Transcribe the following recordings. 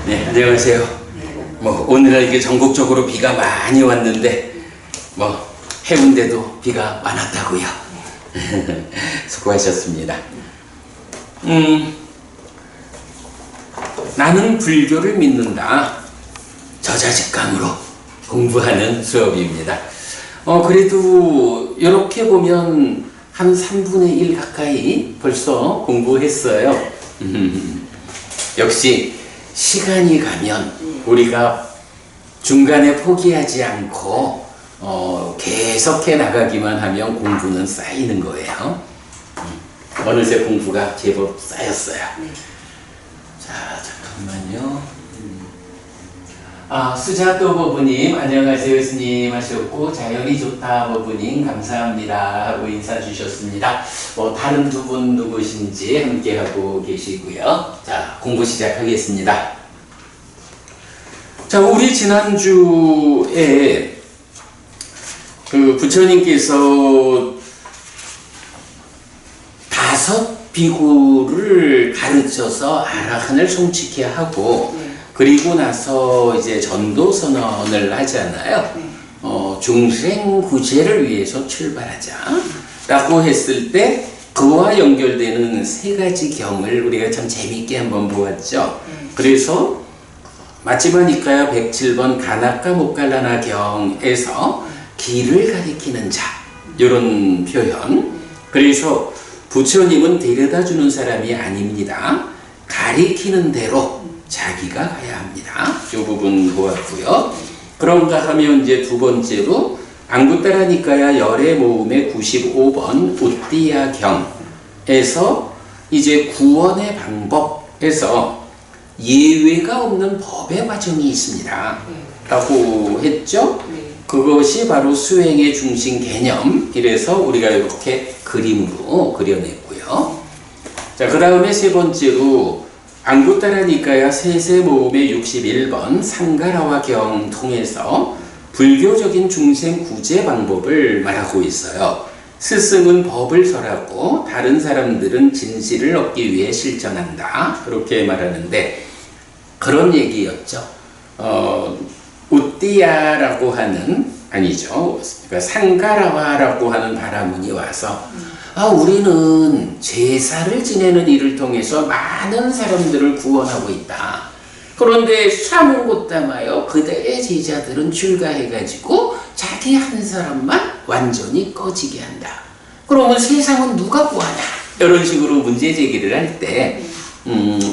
네, 안녕하세요. 오늘은 이게 전국적으로 비가 많이 왔는데, 해운대도 비가 많았다고요. 수고하셨습니다. 나는 불교를 믿는다. 저자직감으로 공부하는 수업입니다. 그래도 이렇게 보면 한 3분의 1 가까이 벌써 공부했어요. 역시 시간이 가면 우리가 중간에 포기하지 않고 계속해 나가기만 하면 공부는 쌓이는 거예요. 어느새 공부가 제법 쌓였어요. 자, 잠깐만요. 수자도 버부님 안녕하세요 스님 하셨고, 자연이 좋다 버부님 감사합니다 하고 인사 주셨습니다. 다른 두 분 누구신지 함께 하고 계시고요. 자, 공부 시작하겠습니다. 자, 우리 지난주에 부처님께서 5 비구를 가르쳐서 아라한을 성취케 하고, 그리고 나서 이제 전도 선언을 하잖아요. 중생구제를 위해서 출발하자 라고 했을 때 그와 연결되는 3가지 경을 우리가 참 재밌게 한번 보았죠. 그래서 마지막 니까야 107번 가나까 모칼라나 경에서 길을 가리키는 자, 이런 표현. 그래서 부처님은 데려다 주는 사람이 아닙니다. 가리키는 대로 자기가 가야 합니다. 이 부분 보았고요. 그런가 하면 이제 두 번째로 앙구따라 니까야 열의 모음의 95번 우띠야 경에서 이제 구원의 방법에서 예외가 없는 법의 과정이 있습니다 라고 했죠. 그것이 바로 수행의 중심 개념. 이래서 우리가 이렇게 그림으로 그려냈고요. 자, 그 다음에 세 번째로 앙구따라 니까야 세세 모음의 61번 상가라와 경 통해서 불교적인 중생 구제 방법을 말하고 있어요. 스승은 법을 설하고 다른 사람들은 진실을 얻기 위해 실천한다, 그렇게 말하는데 그런 얘기였죠. 우띠야라고 하는, 아니죠, 그러니까 상가라와라고 하는 바라문이 와서 우리는 제사를 지내는 일을 통해서 많은 사람들을 구원하고 있다. 그런데 사문고따마요, 그대의 제자들은 출가해가지고 자기 한 사람만 완전히 꺼지게 한다. 그러면 세상은 누가 구하냐? 이런 식으로 문제 제기를 할 때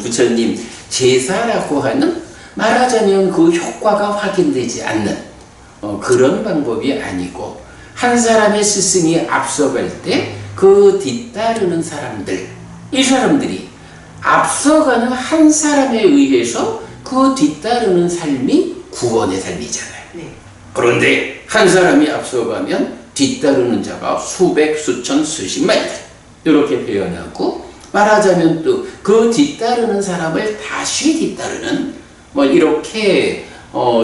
부처님, 제사라고 하는, 말하자면 그 효과가 확인되지 않는 그런 방법이 아니고, 한 사람의 스승이 앞서갈 때 그 뒤따르는 사람들, 이 사람들이 앞서가는 한 사람에 의해서 그 뒤따르는 삶이 구원의 삶이잖아요. 그런데 한 사람이 앞서가면 뒤따르는 자가 수백, 수천, 수십만 이렇게 표현하고, 말하자면 또 그 뒤따르는 사람을 다시 뒤따르는, 이렇게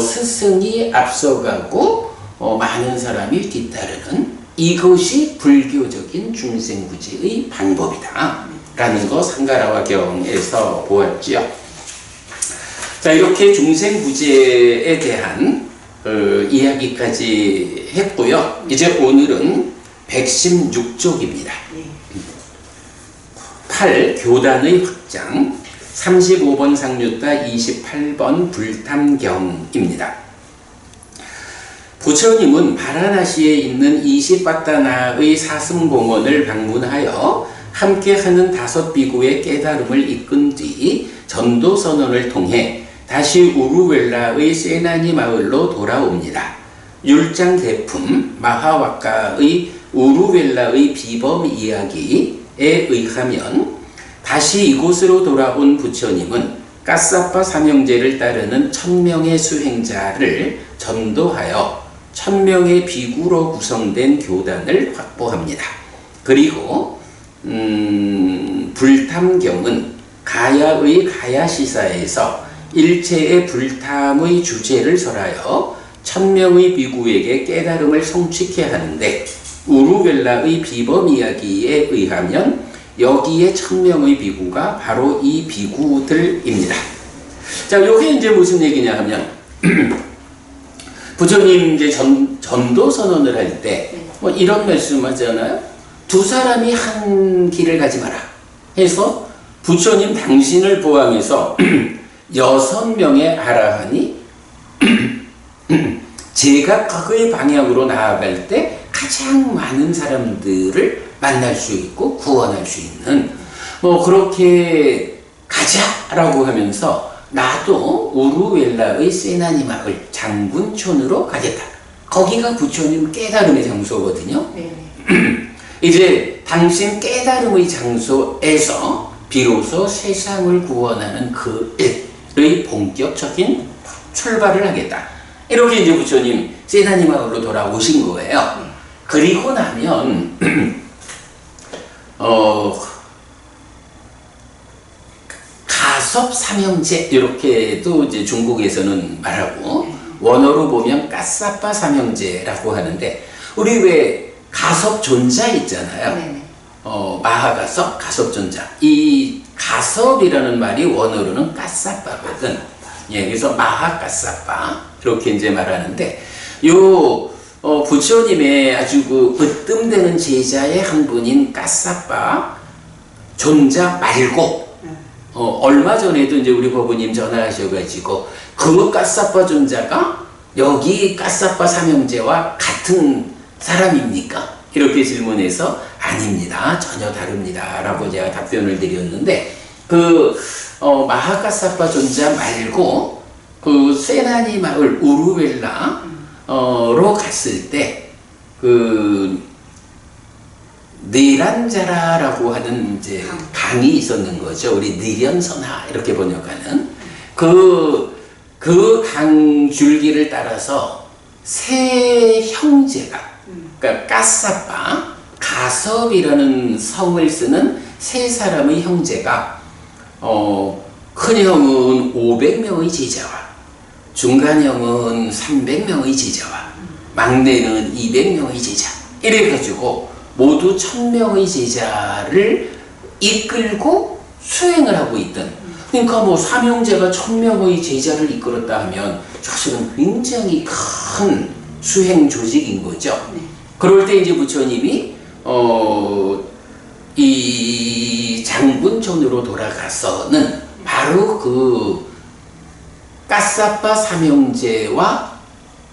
스승이 앞서가고 많은 사람이 뒤따르는, 이것이 불교적인 중생구제의 방법이다 라는 거 상가라와 경에서 보았지요. 자, 이렇게 중생구제에 대한 이야기까지 했고요. 이제 오늘은 116쪽입니다. 8. 교단의 확장, 35번 상류따 28번 불탐경입니다. 부처님은 바라나시에 있는 20바타나의 사슴공원을 방문하여 함께하는 5 비구의 깨달음을 이끈 뒤 전도선언을 통해 다시 우루웰라의 세나니 마을로 돌아옵니다. 율장 대품 마하와카의 우루웰라의 비범 이야기에 의하면 다시 이곳으로 돌아온 부처님은 까사파 삼형제를 따르는 1000명의 수행자를 전도하여 1000명의 비구로 구성된 교단을 확보합니다. 그리고 불탐경은 가야의 가야시사에서 일체의 불탐의 주제를 설하여 1000명의 비구에게 깨달음을 성취케 하는데, 우루웰라의 비범 이야기에 의하면 여기에 1000명의 비구가 바로 이 비구들입니다. 자, 요게 이제 무슨 얘기냐 하면, 부처님 이제 전도 선언을 할 때, 뭐 이런 말씀 하잖아요. 두 사람이 한 길을 가지 마라. 해서 부처님 당신을 포함해서 6명의 아라한이 제각각의 방향으로 나아갈 때 가장 많은 사람들을 만날 수 있고 구원할 수 있는 뭐 그렇게 가자라고 하면서 나도 우루웰라의 세나니 마을 장군촌으로 가겠다. 거기가 부처님 깨달음의 장소거든요. 이제 당신 깨달음의 장소에서 비로소 세상을 구원하는 그 일의 본격적인 출발을 하겠다. 이렇게 이제 부처님 세나니 마을로 돌아오신 거예요. 그리고 나면 가섭 삼형제 이렇게도 이제 중국에서는 말하고 원어로 보면 까사빠 삼형제라고 하는데 우리 왜 가섭 존자 있잖아요. 마하가섭, 가섭존자. 이 가섭이라는 말이 원어로는 까사빠거든. 예, 그래서 마하가사빠 이렇게 이제 말하는데 요 부처님의 아주 그 으뜸되는 제자의 한 분인 까사빠 존자 말고 얼마 전에도 이제 우리 법부님 전화하셔가지고 그 까사빠 존자가 여기 까사빠 삼형제와 같은 사람입니까? 이렇게 질문해서 아닙니다. 전혀 다릅니다. 라고 제가 답변을 드렸는데 그 마하가사빠 존자 말고 그 세나니 마을 우루웰라로 갔을 때 그 니란자라라고 하는 이제 강이 있었는 거죠. 우리 니련선하 이렇게 번역하는 그 강 줄기를 따라서 세 형제가 그러니까 까사빠 가섭이라는 성을 쓰는 세 사람의 형제가 큰 형은 500명의 제자와 중간형은 300명의 제자와 막내는 200명의 제자 이래가지고 모두 1000명의 제자를 이끌고 수행을 하고 있던 그러니까 뭐 삼형제가 1000명의 제자를 이끌었다 하면 사실은 굉장히 큰 수행 조직인 거죠. 그럴 때 이제 부처님이 이 장군촌으로 돌아가서는 바로 그 까사빠 삼형제와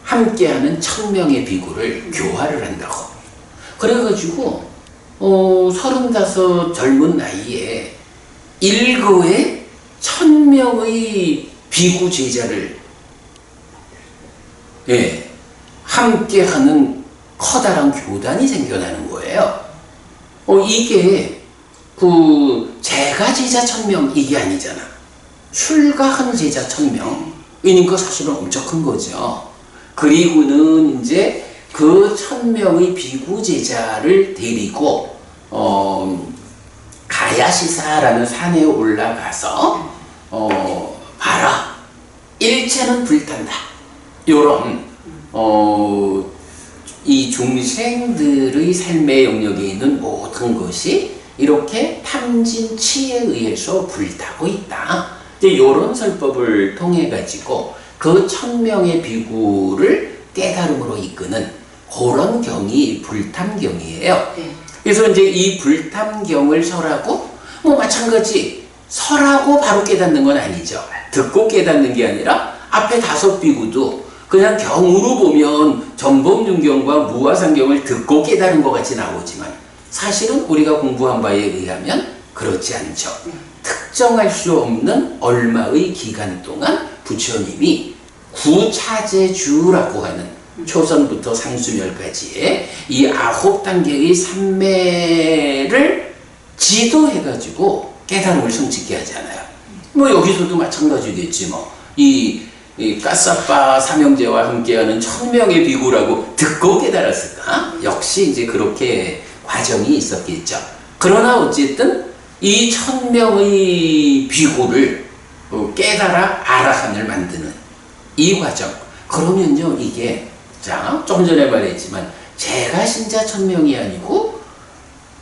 함께하는 1000명의 비구를 교화를 한다고. 그래가지고 35 젊은 나이에 일거에 1000명의 비구 제자를 함께하는 커다란 교단이 생겨나는 거예요. 이게 그 제가 제자 1000명 이게 아니잖아. 출가한 제자 1000명이니까 사실은 엄청 큰 거죠. 그리고는 이제 그 1000명의 비구 제자를 데리고 가야시사라는 산에 올라가서 봐라 일체는 불탄다. 요런 이 중생들의 삶의 영역에 있는 모든 것이 이렇게 탐진치에 의해서 불타고 있다. 이제 이런 설법을 통해 가지고 그 1000명의 비구를 깨달음으로 이끄는 그런 경이 불탐경이에요. 그래서 이제 이 불탐경을 설하고 뭐 마찬가지 설하고 바로 깨닫는 건 아니죠. 듣고 깨닫는 게 아니라 앞에 5 비구도 그냥 경으로 보면 전범윤경과 무화상경을 듣고 깨달은 것 같이 나오지만 사실은 우리가 공부한 바에 의하면 그렇지 않죠. 특정할 수 없는 얼마의 기간 동안 부처님이 구차제주라고 하는 초선부터 상수멸까지의 이 9단계의 삼매를 지도해가지고 깨달음을 성취케 하잖아요. 뭐 여기서도 마찬가지겠지 뭐. 이 까사빠 삼형제와 함께하는 1000명의 비구라고 듣고 깨달았을까? 역시 이제 그렇게 과정이 있었겠죠. 그러나 어쨌든 이 1000명의 비구를 깨달아 아라한을 만드는 이 과정. 그러면요 이게 자 좀 전에 말했지만 제가 신자 1000명이 아니고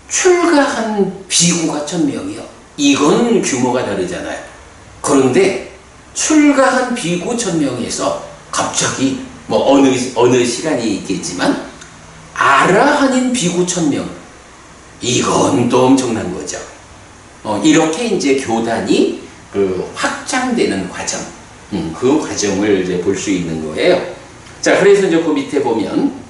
출가한 비구가 1000명이요. 이건 규모가 다르잖아요. 그런데 출가한 비구 1000명에서 갑자기 뭐 어느 시간이 있겠지만 아라한인 비구 1000명, 이건 또 엄청난 거죠. 이렇게 이제 교단이 그 확장되는 과정, 그 과정을 이제 볼 수 있는 거예요. 자, 그래서 이제 그 밑에 보면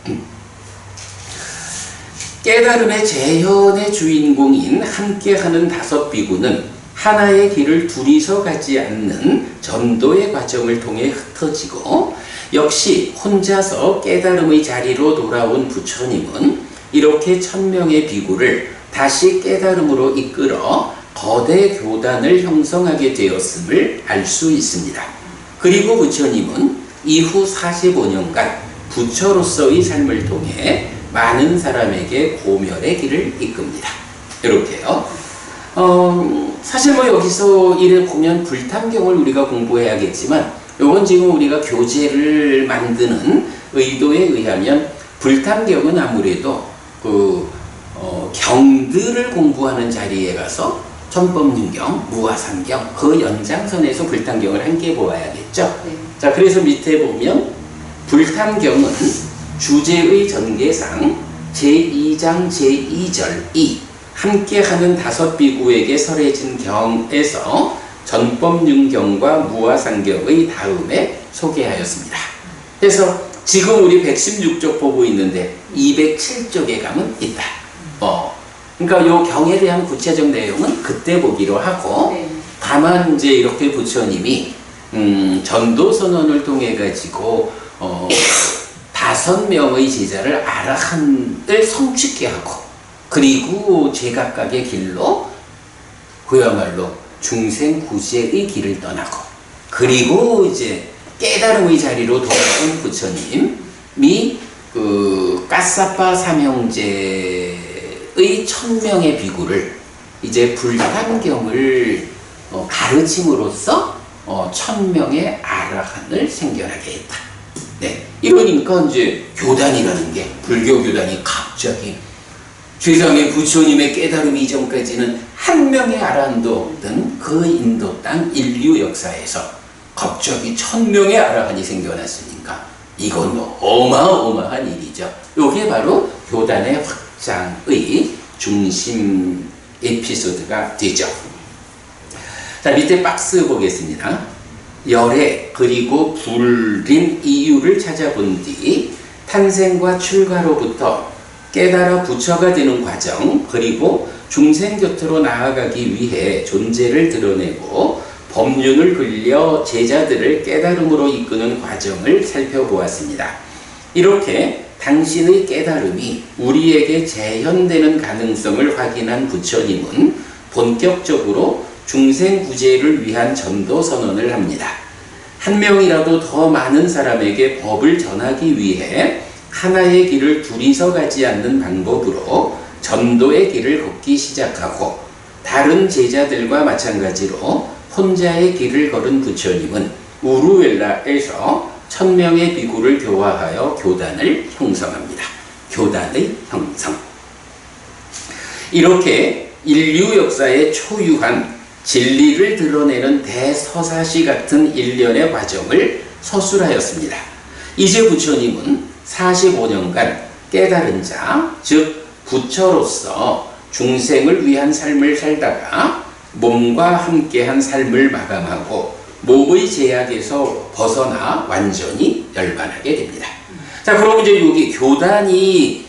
깨달음의 재현의 주인공인 함께하는 5 비구는 하나의 길을 둘이서 가지 않는 전도의 과정을 통해 흩어지고, 역시 혼자서 깨달음의 자리로 돌아온 부처님은 이렇게 1000명의 비구를 다시 깨달음으로 이끌어 거대 교단을 형성하게 되었음을 알 수 있습니다. 그리고 부처님은 이후 45년간 부처로서의 삶을 통해 많은 사람에게 고멸의 길을 이끕니다. 이렇게요. 사실 뭐 여기서 이래 보면 불탐경을 우리가 공부해야겠지만, 요건 지금 우리가 교재를 만드는 의도에 의하면 불탐경은 아무래도 경들을 공부하는 자리에 가서 천법륜경, 무화상경, 그 연장선에서 불탐경을 함께 보아야겠죠. 네. 자, 그래서 밑에 보면 불탐경은 주제의 전개상 제2장 제2절 2 함께하는 5 비구에게 설해진 경에서 전법륜경과 무화상경의 다음에 소개하였습니다. 그래서 지금 우리 116쪽 보고 있는데 207쪽에 가면 있다. 그러니까 요 경에 대한 구체적 내용은 그때 보기로 하고, 네. 다만 이제 이렇게 부처님이 전도 선언을 통해 가지고 5명의 제자를 아라한을 성취케 하고, 그리고 제각각의 길로 그야말로 중생구제의 길을 떠나고, 그리고 이제 깨달음의 자리로 돌아온 부처님이 그 까사파 삼형제의 1000명의 비구를 이제 불탐경을 가르침으로써 1000명의 아라한을 생겨나게 했다. 네, 이러니까 이제 교단이라는 게, 불교 교단이 갑자기 세상에 부처님의 깨달음 이전까지는 한 명의 아라한도 없던 그 인도 땅 인류 역사에서 갑자기 1000명의 아라한이 생겨났으니까 이건 어마어마한 일이죠. 이게 바로 교단의 확장의 중심 에피소드가 되죠. 자, 밑에 박스 보겠습니다. 열애 그리고 불린 이유를 찾아본 뒤 탄생과 출가로부터 깨달아 부처가 되는 과정, 그리고 중생 곁으로 나아가기 위해 존재를 드러내고 법륜을 흘려 제자들을 깨달음으로 이끄는 과정을 살펴보았습니다. 이렇게 당신의 깨달음이 우리에게 재현되는 가능성을 확인한 부처님은 본격적으로 중생구제를 위한 전도 선언을 합니다. 한 명이라도 더 많은 사람에게 법을 전하기 위해 하나의 길을 둘이서 가지 않는 방법으로 전도의 길을 걷기 시작하고, 다른 제자들과 마찬가지로 혼자의 길을 걸은 부처님은 우루웰라에서 1000명의 비구를 교화하여 교단을 형성합니다. 교단의 형성. 이렇게 인류 역사에 초유한 진리를 드러내는 대서사시 같은 일련의 과정을 서술하였습니다. 이제 부처님은 45년간 깨달은 자, 즉 부처로서 중생을 위한 삶을 살다가 몸과 함께한 삶을 마감하고 몸의 제약에서 벗어나 완전히 열반하게 됩니다. 자, 그럼 이제 여기 교단이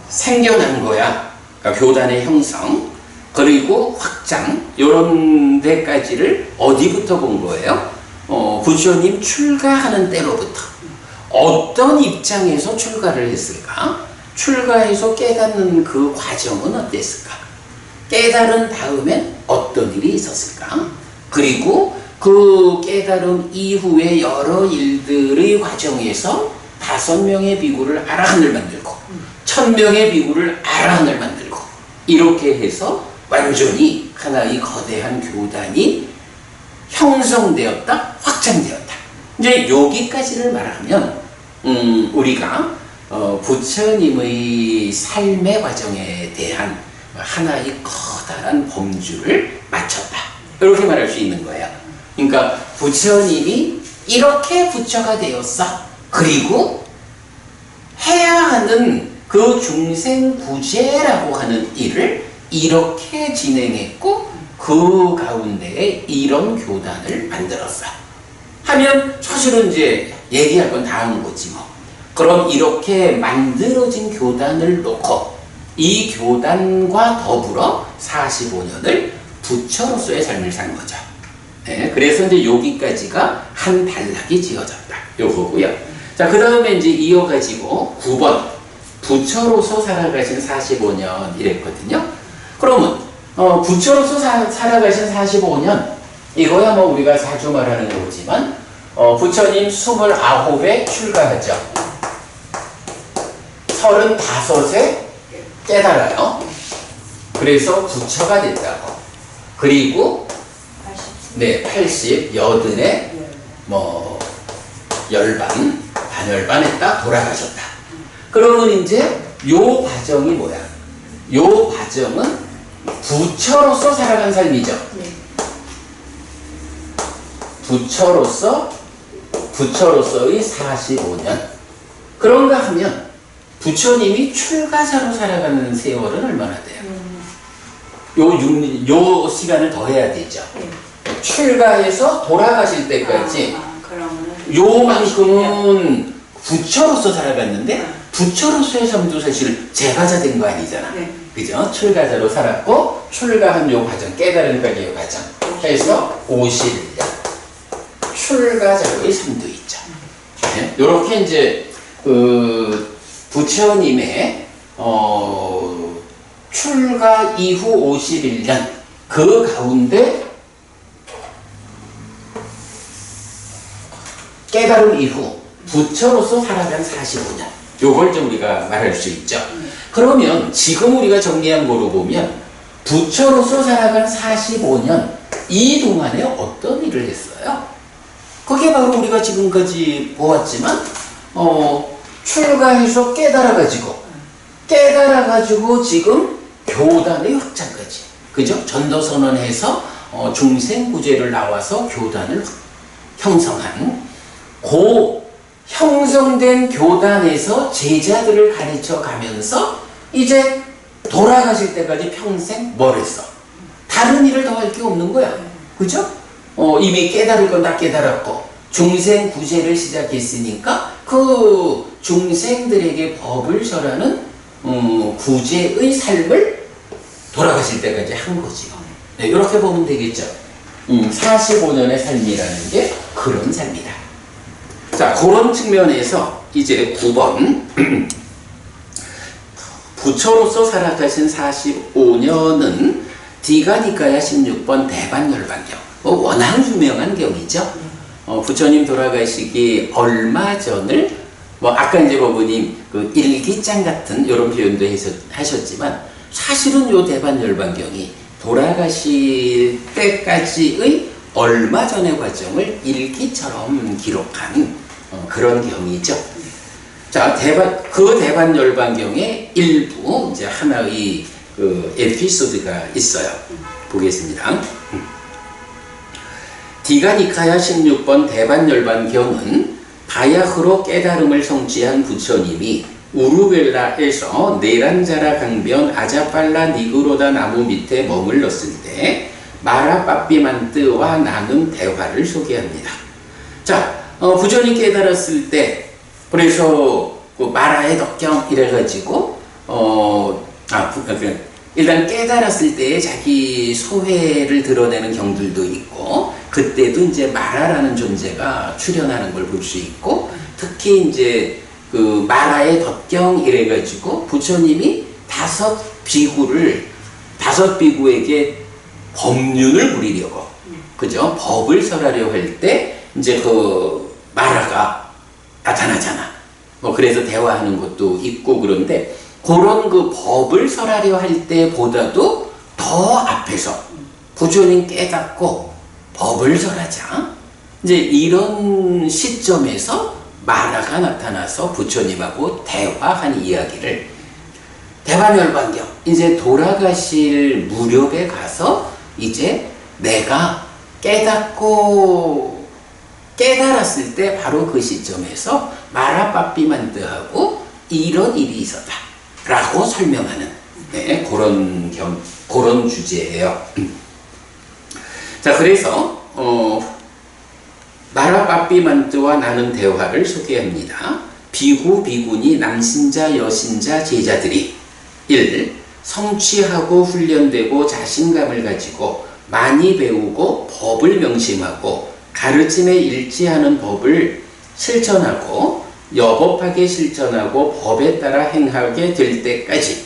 생겨난 거야. 그러니까 교단의 형성 그리고 확장, 이런 데까지를 어디부터 본 거예요? 부처님 출가하는 때로부터. 어떤 입장에서 출가를 했을까? 출가해서 깨닫는 그 과정은 어땠을까? 깨달은 다음엔 어떤 일이 있었을까? 그리고 그 깨달음 이후에 여러 일들의 과정에서 5명의 비구를 아라한을 만들고 1000명의 비구를 아라한을 만들고, 이렇게 해서 완전히 하나의 거대한 교단이 형성되었다, 확장되었다. 이제 여기까지를 말하면 우리가 부처님의 삶의 과정에 대한 하나의 커다란 범주를 맞췄다. 이렇게 말할 수 있는 거예요. 그러니까 부처님이 이렇게 부처가 되었어. 그리고 해야 하는 그 중생구제라고 하는 일을 이렇게 진행했고 그 가운데에 이런 교단을 만들었어. 하면 사실은 이제 얘기할 건 다 한 거지 뭐. 그럼 이렇게 만들어진 교단을 놓고 이 교단과 더불어 45년을 부처로서의 삶을 산 거죠. 네, 그래서 이제 여기까지가 한 단락이 지어졌다. 요거고요. 자, 그 다음에 이제 이어가지고 9번. 부처로서 살아가신 45년 이랬거든요. 그러면, 부처로서 살아가신 45년, 이거야 뭐 우리가 자주 말하는 거지만, 부처님 29에 출가하죠. 35에 깨달아요. 그래서 부처가 됐다고. 그리고, 네, 80, 80에 뭐, 열반, 반열반했다 돌아가셨다. 그러면 이제 요 과정이 뭐야? 요 과정은 부처로서 살아간 삶이죠. 부처로서의 45년. 그런가 하면 부처님이 출가자로 살아가는 세월은 얼마나 돼요? 요 시간을 더 해야 되죠. 출가해서 돌아가실 때까지 요만큼은 부처로서 살아갔는데 부처로서의 삶도 사실 제가자 된 거 아니잖아. 그죠? 출가자로 살았고 출가한 요 과정, 깨달음까지 요 과정 해서 51년 출가자로의 삶도 있죠. 네? 요렇게 이제 그 부처님의 출가 이후 51년 그 가운데 깨달음 이후 부처로서 살아간 45년 요걸 좀 우리가 말할 수 있죠. 그러면 지금 우리가 정리한 거로 보면 부처로서 살아간 45년 이 동안에 어떤 일을 했어요? 그게 바로 우리가 지금까지 보았지만 출가해서 깨달아가지고 지금 교단의 확장까지 그죠? 전도선언해서 중생구제를 나와서 교단을 형성한 그 형성된 교단에서 제자들을 가르쳐 가면서 이제 돌아가실 때까지 평생 뭘 했어? 다른 일을 더 할 게 없는 거야. 그죠? 이미 깨달을 건 다 깨달았고 중생 구제를 시작했으니까 그 중생들에게 법을 설하는 구제의 삶을 돌아가실 때까지 한 거지요. 네, 이렇게 보면 되겠죠. 45년의 삶이라는 게 그런 삶이다. 자, 그런 측면에서 이제 9번 부처로서 살아가신 45년은 디가니까야 16번 대반열반경 워낙 유명한 경이죠. 부처님 돌아가시기 얼마 전을 아까 이제 어머님 그 일기장 같은 이런 표현도 하셨지만 사실은 요 대반열반경이 돌아가실 때까지의 얼마 전의 과정을 일기처럼 기록한 그런 경이죠. 자, 그 대반열반경의 일부 이제 하나의 그 에피소드가 있어요. 보겠습니다. 디가니카야 16번 대반열반경은 바야흐로 깨달음을 성취한 부처님이 우루벨라에서 네란자라 강변 아자팔라 니그로다 나무 밑에 머물렀을 때 마라빠삐만뜨와 나눈 대화를 소개합니다. 자, 부처님 깨달았을 때 그래서 그 마라의 덕경 이래가지고 일단 깨달았을 때에 자기 소회를 드러내는 경들도 있고 그때도 이제 마라라는 존재가 출현하는 걸 볼 수 있고 특히 이제 그 마라의 덕경 이래가지고 부처님이 5비구에게 법륜을 부리려고 그죠? 법을 설하려 할 때 이제 그 마라가 나타나잖아. 그래서 대화하는 것도 있고 그런데 그런 그 법을 설하려 할 때보다도 더 앞에서 부처님 깨닫고 법을 설하자. 이제 이런 시점에서 마라가 나타나서 부처님하고 대화한 이야기를 대반열반경 이제 돌아가실 무렵에 가서 이제 내가 깨달았을 때 바로 그 시점에서 마라빠삐만드하고 이런 일이 있었다 라고 설명하는 그런 주제예요. 자, 그래서 마라빠삐만드와 나눈 대화를 소개합니다. 비구, 비구니, 남신자, 여신자, 제자들이 1. 성취하고 훈련되고 자신감을 가지고 많이 배우고 법을 명심하고 가르침에 일치하는 법을 실천하고 여법하게 실천하고 법에 따라 행하게 될 때까지.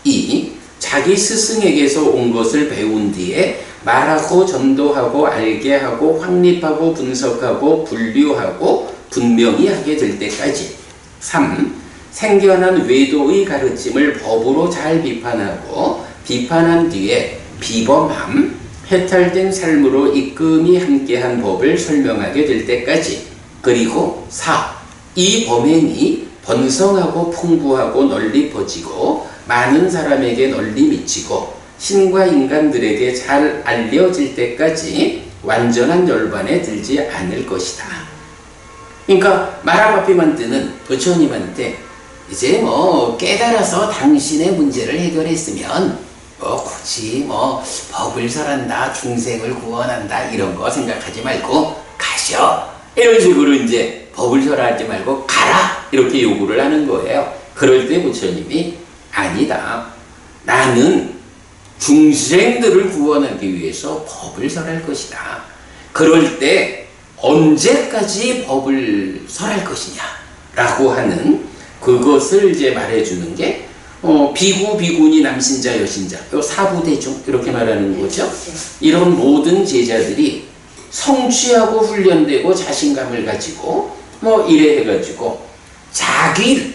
2. 자기 스승에게서 온 것을 배운 뒤에 말하고 전도하고 알게 하고 확립하고 분석하고 분류하고 분명히 하게 될 때까지. 3. 생겨난 외도의 가르침을 법으로 잘 비판하고 비판한 뒤에 비범함, 해탈된 삶으로 이끔히 함께한 법을 설명하게 될 때까지. 그리고 4. 이 범행이 번성하고 풍부하고 널리 퍼지고 많은 사람에게 널리 미치고 신과 인간들에게 잘 알려질 때까지 완전한 열반에 들지 않을 것이다. 그러니까 마라빠삐만드는 부처님한테 이제 뭐 깨달아서 당신의 문제를 해결했으면 굳이 법을 설한다, 중생을 구원한다 이런 거 생각하지 말고 가셔. 이런 식으로 이제 법을 설하지 말고 가라 이렇게 요구를 하는 거예요. 그럴 때 부처님이 아니다. 나는 중생들을 구원하기 위해서 법을 설할 것이다. 그럴 때 언제까지 법을 설할 것이냐 라고 하는 그것을 이제 말해주는 게 비구, 비구니, 남신자, 여신자, 요 사부대중 이렇게 말하는 거죠. 이런 모든 제자들이 성취하고 훈련되고 자신감을 가지고 이래 해가지고 자기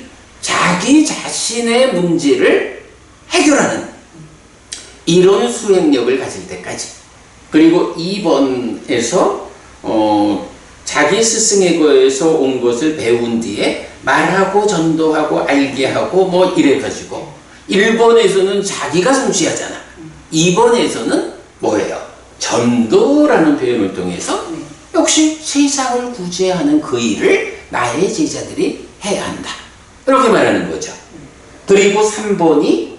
자신의 문제를 해결하는 이런 수행력을 가질 때까지. 그리고 2번에서 자기 스승에게서 온 것을 배운 뒤에 말하고 전도하고 알게 하고 이래가지고 1번에서는 자기가 성취하잖아. 2번에서는 뭐예요? 전도라는 표현을 통해서 역시 세상을 구제하는 그 일을 나의 제자들이 해야 한다. 이렇게 말하는 거죠. 그리고 3번이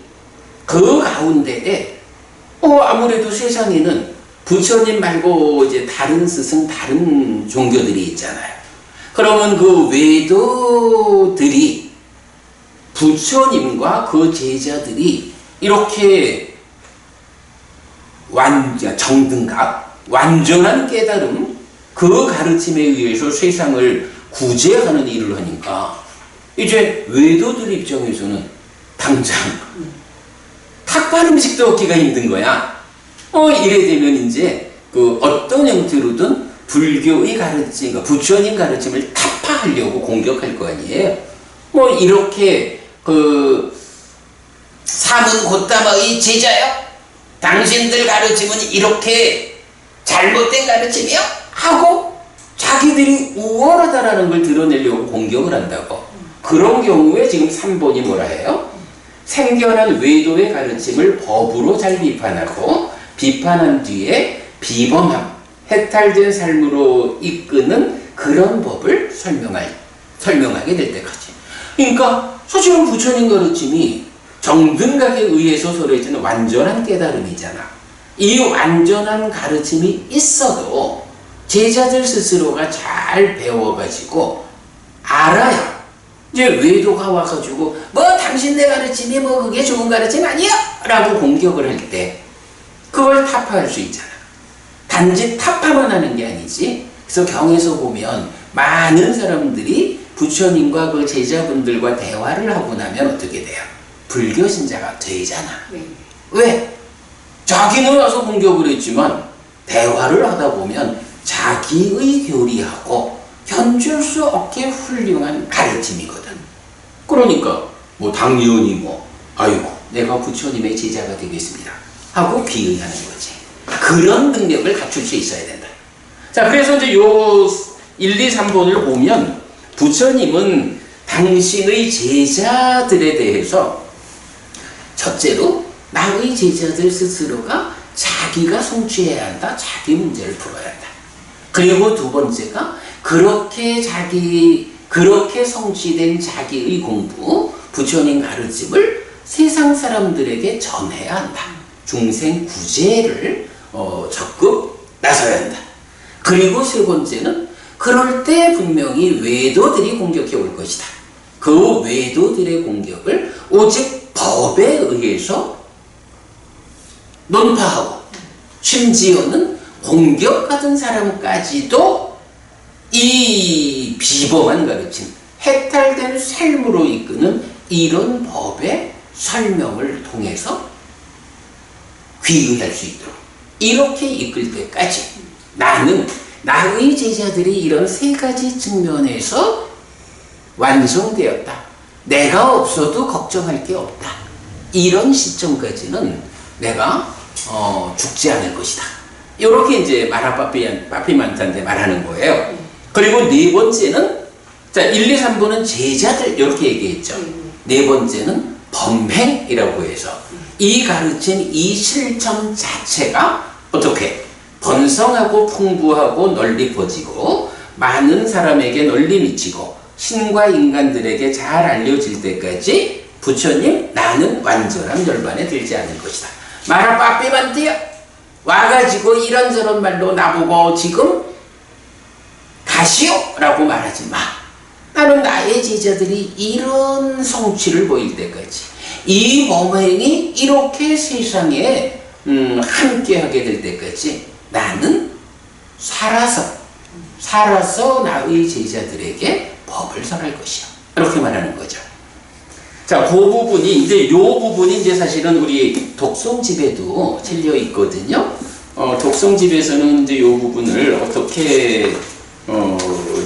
그 가운데에 아무래도 세상에는 부처님 말고 이제 다른 스승, 다른 종교들이 있잖아요. 그러면 그 외도들이 부처님과 그 제자들이 이렇게 정등각, 완전한 깨달음, 그 가르침에 의해서 세상을 구제하는 일을 하니까 이제 외도들 입장에서는 당장 탁발 음식도 얻기가 힘든 거야. 이래 되면 이제 어떤 형태로든 불교의 가르침, 그러니까 부처님 가르침을 타파하려고 공격할 거 아니에요. 이렇게 삼은 곧다마의 제자요? 당신들 가르침은 이렇게 잘못된 가르침이요? 하고 자기들이 우월하다라는 걸 드러내려고 공격을 한다고. 그런 경우에 지금 3번이 뭐라 해요? 생겨난 외도의 가르침을 법으로 잘 비판하고 비판한 뒤에 비범함, 해탈된 삶으로 이끄는 그런 법을 설명하게 될 때까지. 그러니까 사실은 부처님 가르침이 정등각에 의해서 설해지는 완전한 깨달음이잖아. 이 완전한 가르침이 있어도 제자들 스스로가 잘 배워가지고 알아야 이제 외도가 와가지고 당신네 가르침이 그게 좋은 가르침 아니야? 라고 공격을 할 때 그걸 타파할 수 있잖아. 단지 타파만 하는 게 아니지. 그래서 경에서 보면 많은 사람들이 부처님과 그 제자분들과 대화를 하고 나면 어떻게 돼요? 불교 신자가 되잖아. 왜? 자기는 와서 공격을 했지만 대화를 하다 보면 자기의 교리하고 견줄 수 없게 훌륭한 가르침이거든. 그러니까 당연히 아이고 내가 부처님의 제자가 되겠습니다 하고 귀의하는 거지. 그런 능력을 갖출 수 있어야 된다. 자, 그래서 이제 요 1, 2, 3번을 보면 부처님은 당신의 제자들에 대해서 첫째로 나의 제자들 스스로가 잘 자기가 성취해야 한다. 자기 문제를 풀어야 한다. 그리고 두 번째가 그렇게 성취된 자기의 공부, 부처님 가르침을 세상 사람들에게 전해야 한다. 중생 구제를 적극 나서야 한다. 그리고 세 번째는 그럴 때 분명히 외도들이 공격해 올 것이다. 그 외도들의 공격을 오직 법에 의해서 논파하고 심지어는 공격받은 사람까지도 이 비범한 가르침, 해탈된 삶으로 이끄는 이런 법의 설명을 통해서 귀의할 수 있도록 이렇게 이끌 때까지 나는 나의 제자들이 이런 세 가지 측면에서 완성되었다. 내가 없어도 걱정할 게 없다. 이런 시점까지는 내가 죽지 않을 것이다. 이렇게 이제 마라빠피만트한테 말하는 거예요. 그리고 네 번째는 자 1, 2, 3부는 제자들 이렇게 얘기했죠. 네 번째는 범행이라고 해서 이 가르침, 이 실천 자체가 어떻게 번성하고 풍부하고 널리 퍼지고 많은 사람에게 널리 미치고 신과 인간들에게 잘 알려질 때까지 부처님 나는 완전한 열반에 들지 않을 것이다. 마라빠삐만트야 와가지고 이런저런 말로 나보고 지금 가시오 라고 말하지 마. 나는 나의 제자들이 이런 성취를 보일 때까지 이 범행이 이렇게 세상에 함께하게 될 때까지 나는 살아서 나의 제자들에게 법을 설할 것이야. 이렇게 말하는 거죠. 자, 그 부분이 이제 요 부분이 이제 사실은 우리 독송집에도 실려 있거든요. 독송집에서는 이제 요 부분을 어떻게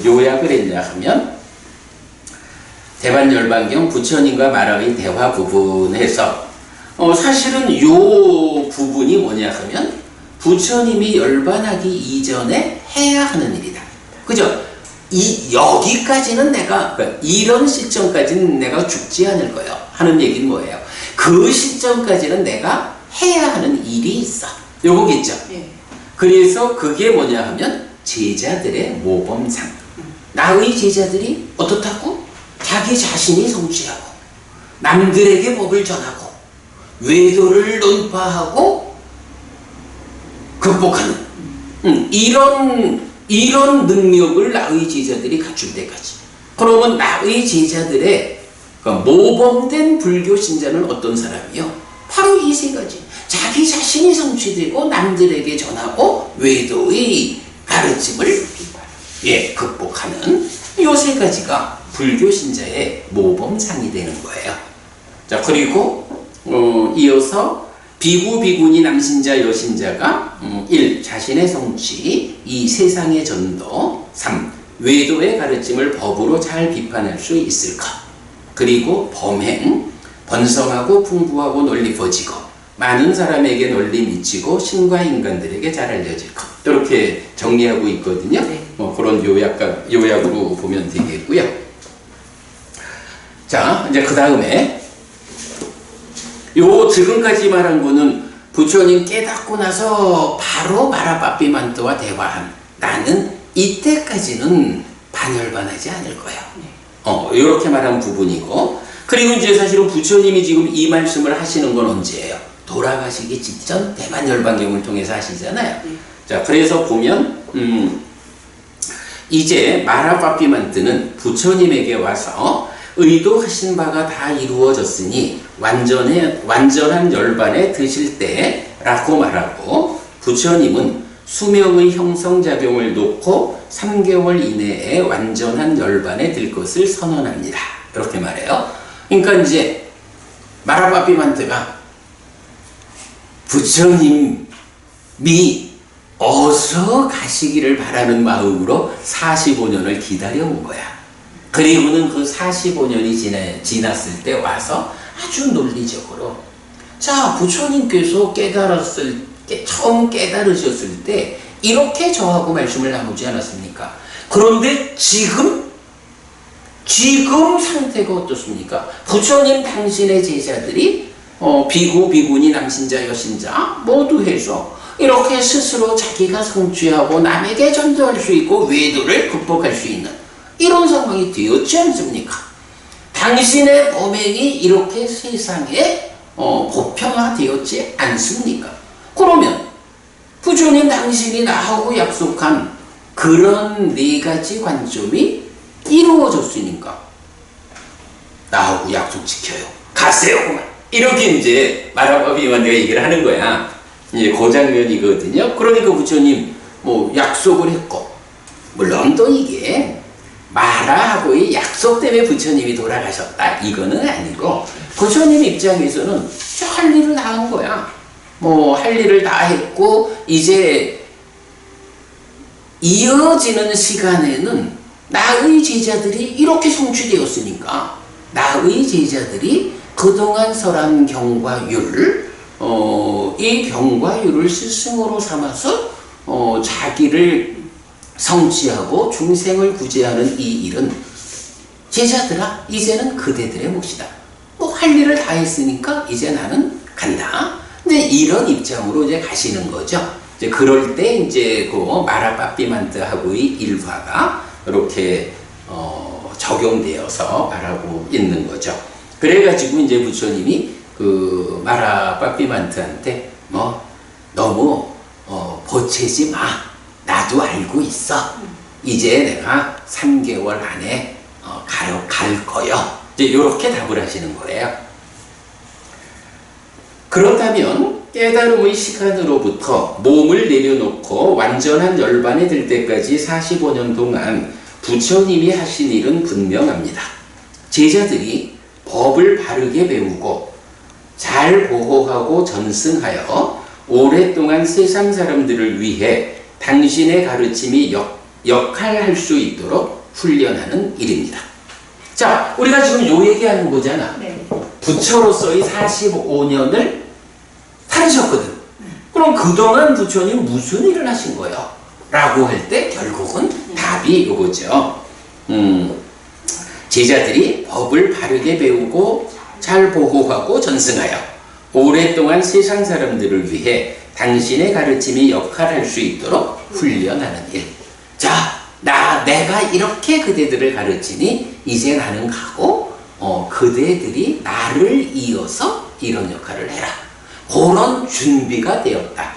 요약을 했냐 하면 대반열반경 부처님과 마라의 대화 부분에서 사실은 요 부분이 뭐냐 하면 부처님이 열반하기 이전에 해야 하는 일이다. 그죠? 여기까지는 내가 이런 시점까지는 내가 죽지 않을 거예요. 하는 얘기는 뭐예요? 그 시점까지는 내가 해야 하는 일이 있어. 요거겠죠? 예. 그래서 그게 뭐냐 하면 제자들의 모범상. 나의 제자들이 어떻다고? 자기 자신이 성취하고 남들에게 법을 전하고 외도를 논파하고 극복하는 이런 능력을 나의 제자들이 갖출 때까지. 그러면 나의 제자들의 모범된 불교 신자는 어떤 사람이요? 바로 이 세 가지. 자기 자신이 성취되고 남들에게 전하고 외도의 가르침을 극복하는 이 세 가지가 불교 신자의 모범상이 되는 거예요. 자, 그리고 이어서 비구, 비구니, 남신자, 여신자가 1. 자신의 성취 2. 세상의 전도 3. 외도의 가르침을 법으로 잘 비판할 수 있을 것. 그리고 범행, 번성하고 풍부하고 널리 퍼지고 많은 사람에게 널리 미치고 신과 인간들에게 잘 알려질 것. 이렇게 정리하고 있거든요. 네. 그런 요약으로 보면 되겠고요. 자, 이제 그 다음에 요 지금까지 말한 거는 부처님 깨닫고 나서 바로 마라빠삐만트와 대화한 나는 이때까지는 반열반하지 않을 거야. 이렇게 말한 부분이고, 그리고 이제 사실은 부처님이 지금 이 말씀을 하시는 건 언제예요? 돌아가시기 직전 대반열반경을 통해서 하시잖아요. 자, 그래서 보면 이제 마라빠삐만트는 부처님에게 와서 의도하신 바가 다 이루어졌으니 완전한 열반에 드실 때라고 말하고, 부처님은 수명의 형성작용을 놓고 3개월 이내에 완전한 열반에 들 것을 선언합니다. 이렇게 말해요. 그러니까 이제 마라빠삐만트가 부처님이 어서 가시기를 바라는 마음으로 45년을 기다려온 거야. 그리고는 그 45년이 지났을 때 와서 아주 논리적으로, 자, 부처님께서 처음 깨달으셨을 때 이렇게 저하고 말씀을 나누지 않았습니까? 그런데 지금 상태가 어떻습니까? 부처님 당신의 제자들이 비구, 비구니, 남신자, 여신자 모두 해서 이렇게 스스로 자기가 성취하고 남에게 전도할 수 있고 외도를 극복할 수 있는 이런 상황이 되었지 않습니까? 당신의 범행이 이렇게 세상에 보편화되었지 않습니까? 그러면 부처님 당신이 나하고 약속한 그런 네 가지 관점이 이루어졌으니까 나하고 약속 지켜요. 가세요. 그만. 이렇게 이제 마라바비만드가 얘기를 하는 거야. 이제 그 장면이거든요. 그러니까 부처님 뭐 약속을 했고, 물론 또 이게 마라하고의 약속 때문에 부처님이 돌아가셨다 이거는 아니고 부처님 입장에서는 할 일을 다 한 거야. 뭐 할 일을 다 했고 이제 이어지는 시간에는 나의 제자들이 이렇게 성취되었으니까 나의 제자들이 그동안 설한 경과 율, 이 경과 율을 스승으로 삼아서 자기를 성취하고 중생을 구제하는 이 일은 제자들아 이제는 그대들의 몫이다. 뭐 할 일을 다 했으니까 이제 나는 간다. 근데 이런 입장으로 이제 가시는 거죠. 이제 그럴 때 이제 그 마라빠삐만드하고의 일화가 이렇게 적용되어서 말하고 있는 거죠. 그래가지고 이제 부처님이 그 마라빠삐만드한테 뭐 너무 보채지 마. 나도 알고 있어. 이제 내가 3개월 안에 갈 거요. 이제 이렇게 답을 하시는 거예요. 그렇다면 깨달음의 시간으로부터 몸을 내려놓고 완전한 열반에 들 때까지 45년 동안 부처님이 하신 일은 분명합니다. 제자들이 법을 바르게 배우고 잘 보호하고 전승하여 오랫동안 세상 사람들을 위해 당신의 가르침이 역할할 수 있도록 훈련하는 일입니다. 자, 우리가 지금 요 얘기하는 거잖아. 네. 부처로서의 45년을 살으셨거든. 그럼 그동안 부처님 무슨 일을 하신 거예요? 라고 할 때 결국은 답이 이거죠. 제자들이 법을 바르게 배우고 잘 보호하고 전승하여 오랫동안 세상 사람들을 위해 당신의 가르침이 역할할 수 있도록 훈련하는 일. 자, 내가 이렇게 그대들을 가르치니 이제 나는 가고 그대들이 나를 이어서 이런 역할을 해라. 그런 준비가 되었다.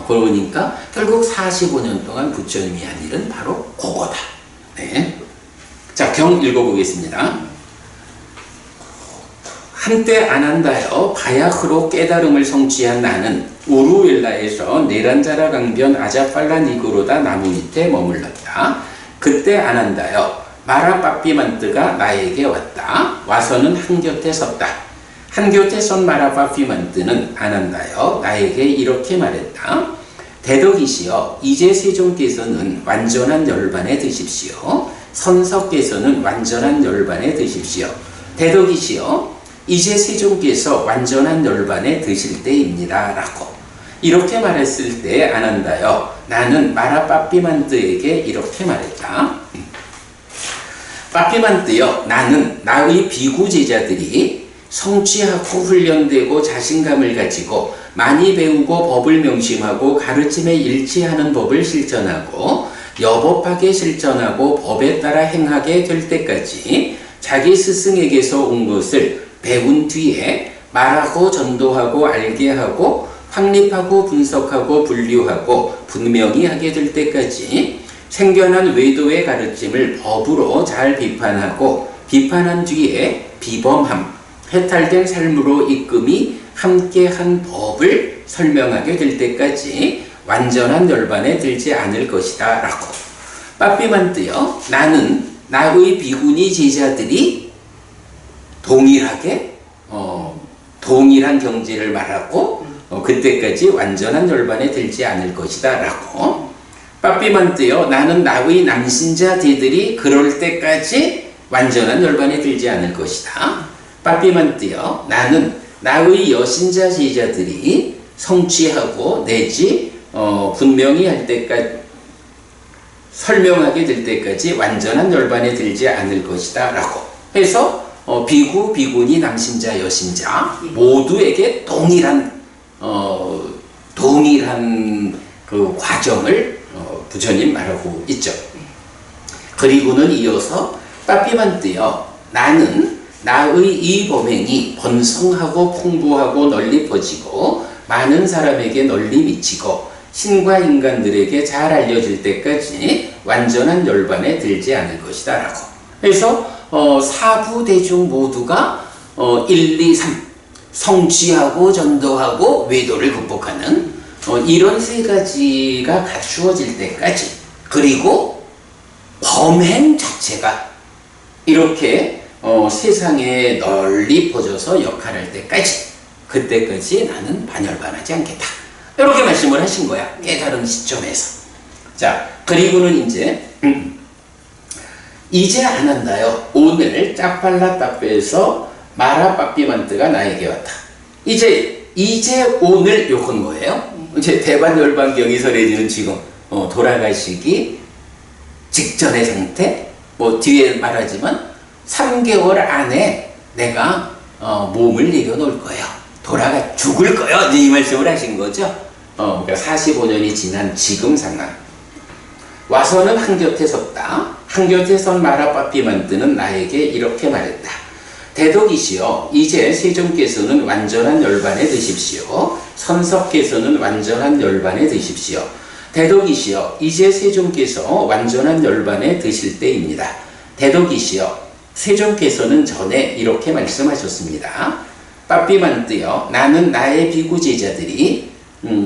그러니까 결국 45년 동안 부처님이 한 일은 바로 그거다. 네. 자, 경 읽어보겠습니다. 한때 아난다여 바야흐로 깨달음을 성취한 나는 우루엘라에서 네란자라 강변 아자팔라니그로다 나무 밑에 머물렀다. 그때 아난다여 마라빠삐만뜨가 나에게 왔다. 와서는 한곁에 섰다. 한곁에 선 마라빠삐만뜨는 아난다여 나에게 이렇게 말했다. 대덕이시여, 이제 세종께서는 완전한 열반에 드십시오. 선석께서는 완전한 열반에 드십시오. 대덕이시여, 이제 세종께서 완전한 열반에 드실 때입니다. 라고 이렇게 말했을 때 아난다여 나는 마라빠삐만뜨에게 이렇게 말했다. 빠삐만뜨여, 나는 나의 비구 제자들이 성취하고 훈련되고 자신감을 가지고 많이 배우고 법을 명심하고 가르침에 일치하는 법을 실천하고 여법하게 실천하고 법에 따라 행하게 될 때까지 자기 스승에게서 온 것을 배운 뒤에 말하고 전도하고 알게 하고 확립하고 분석하고 분류하고 분명히 하게 될 때까지 생겨난 외도의 가르침을 법으로 잘 비판하고 비판한 뒤에 비범함, 해탈된 삶으로 이끔이 함께한 법을 설명하게 될 때까지 완전한 열반에 들지 않을 것이다. 라고 빠삐만뜨여, 나는 나의 비구니 제자들이 동일하게 동일한 경지를 말하고 그때까지 완전한 열반에 들지 않을 것이다. 라고 빠삐만뜨여, 나는 나의 남신자들이 그럴 때까지 완전한 열반에 들지 않을 것이다. 빠삐만뜨여, 나는 나의 여신자 제자들이 성취하고 내지 분명히 할 때까지 설명하게 될 때까지 완전한 열반에 들지 않을 것이다. 라고 해서 비구, 비구니, 남신자, 여신자 모두에게 동일한 한 그 과정을 부처님 말하고 있죠. 그리고는 이어서 빠삐만뜨여 나는 나의 이 범행이 번성하고 풍부하고 널리 퍼지고 많은 사람에게 널리 미치고 신과 인간들에게 잘 알려질 때까지 완전한 열반에 들지 않을 것이다 라고. 그래서 사부 대중 모두가 1, 2, 3 성취하고 전도하고 외도를 극복하는 이런 세 가지가 갖추어질 때까지, 그리고 범행 자체가 이렇게 세상에 널리 퍼져서 역할할 때까지, 그때까지 나는 반열반하지 않겠다 이렇게 말씀을 하신 거야, 깨달은 시점에서. 자, 그리고는 이제 안 한다요. 오늘 짜팔라 따페에서 마라 빠삐만뜨가 나에게 왔다. 이제 오늘 요건 뭐예요? 이제 대반열반경이 설해지는 지금 돌아가시기 직전의 상태, 뭐 뒤에 말하지만 3개월 안에 내가 몸을 내려놓을 거예요. 죽을 거예요. 이 말씀을 하신 거죠. 그러니까 45년이 지난 지금 상황. 와서는 한곁에 섰다. 한곁에 선 마라 빠삐만뜨는 나에게 이렇게 말했다. 대덕이시여, 이제 세존께서는 완전한 열반에 드십시오. 선석께서는 완전한 열반에 드십시오. 대덕이시여, 이제 세존께서 완전한 열반에 드실 때입니다. 대덕이시여, 세존께서는 전에 이렇게 말씀하셨습니다. 빠삐만뜨여, 나는 나의 비구 제자들이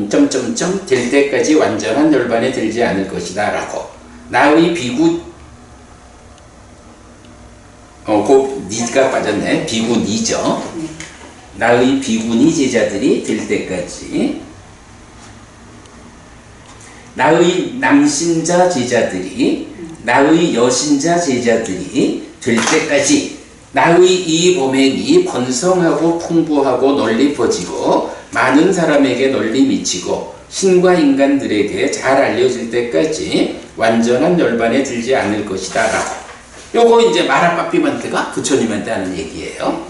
될 때까지 완전한 열반에 들지 않을 것이다 라고. 나의 비구 니가 빠졌네. 비구니죠. 나의 비구니 제자들이 될 때까지, 나의 남신자 제자들이, 나의 여신자 제자들이 될 때까지 나의 이 범행이 번성하고 풍부하고 널리 퍼지고 많은 사람에게 널리 미치고 신과 인간들에게 잘 알려질 때까지 완전한 열반에 들지 않을 것이다 라고. 요거 이제 마라 빠삐만뜨가 부처님한테 하는 얘기예요.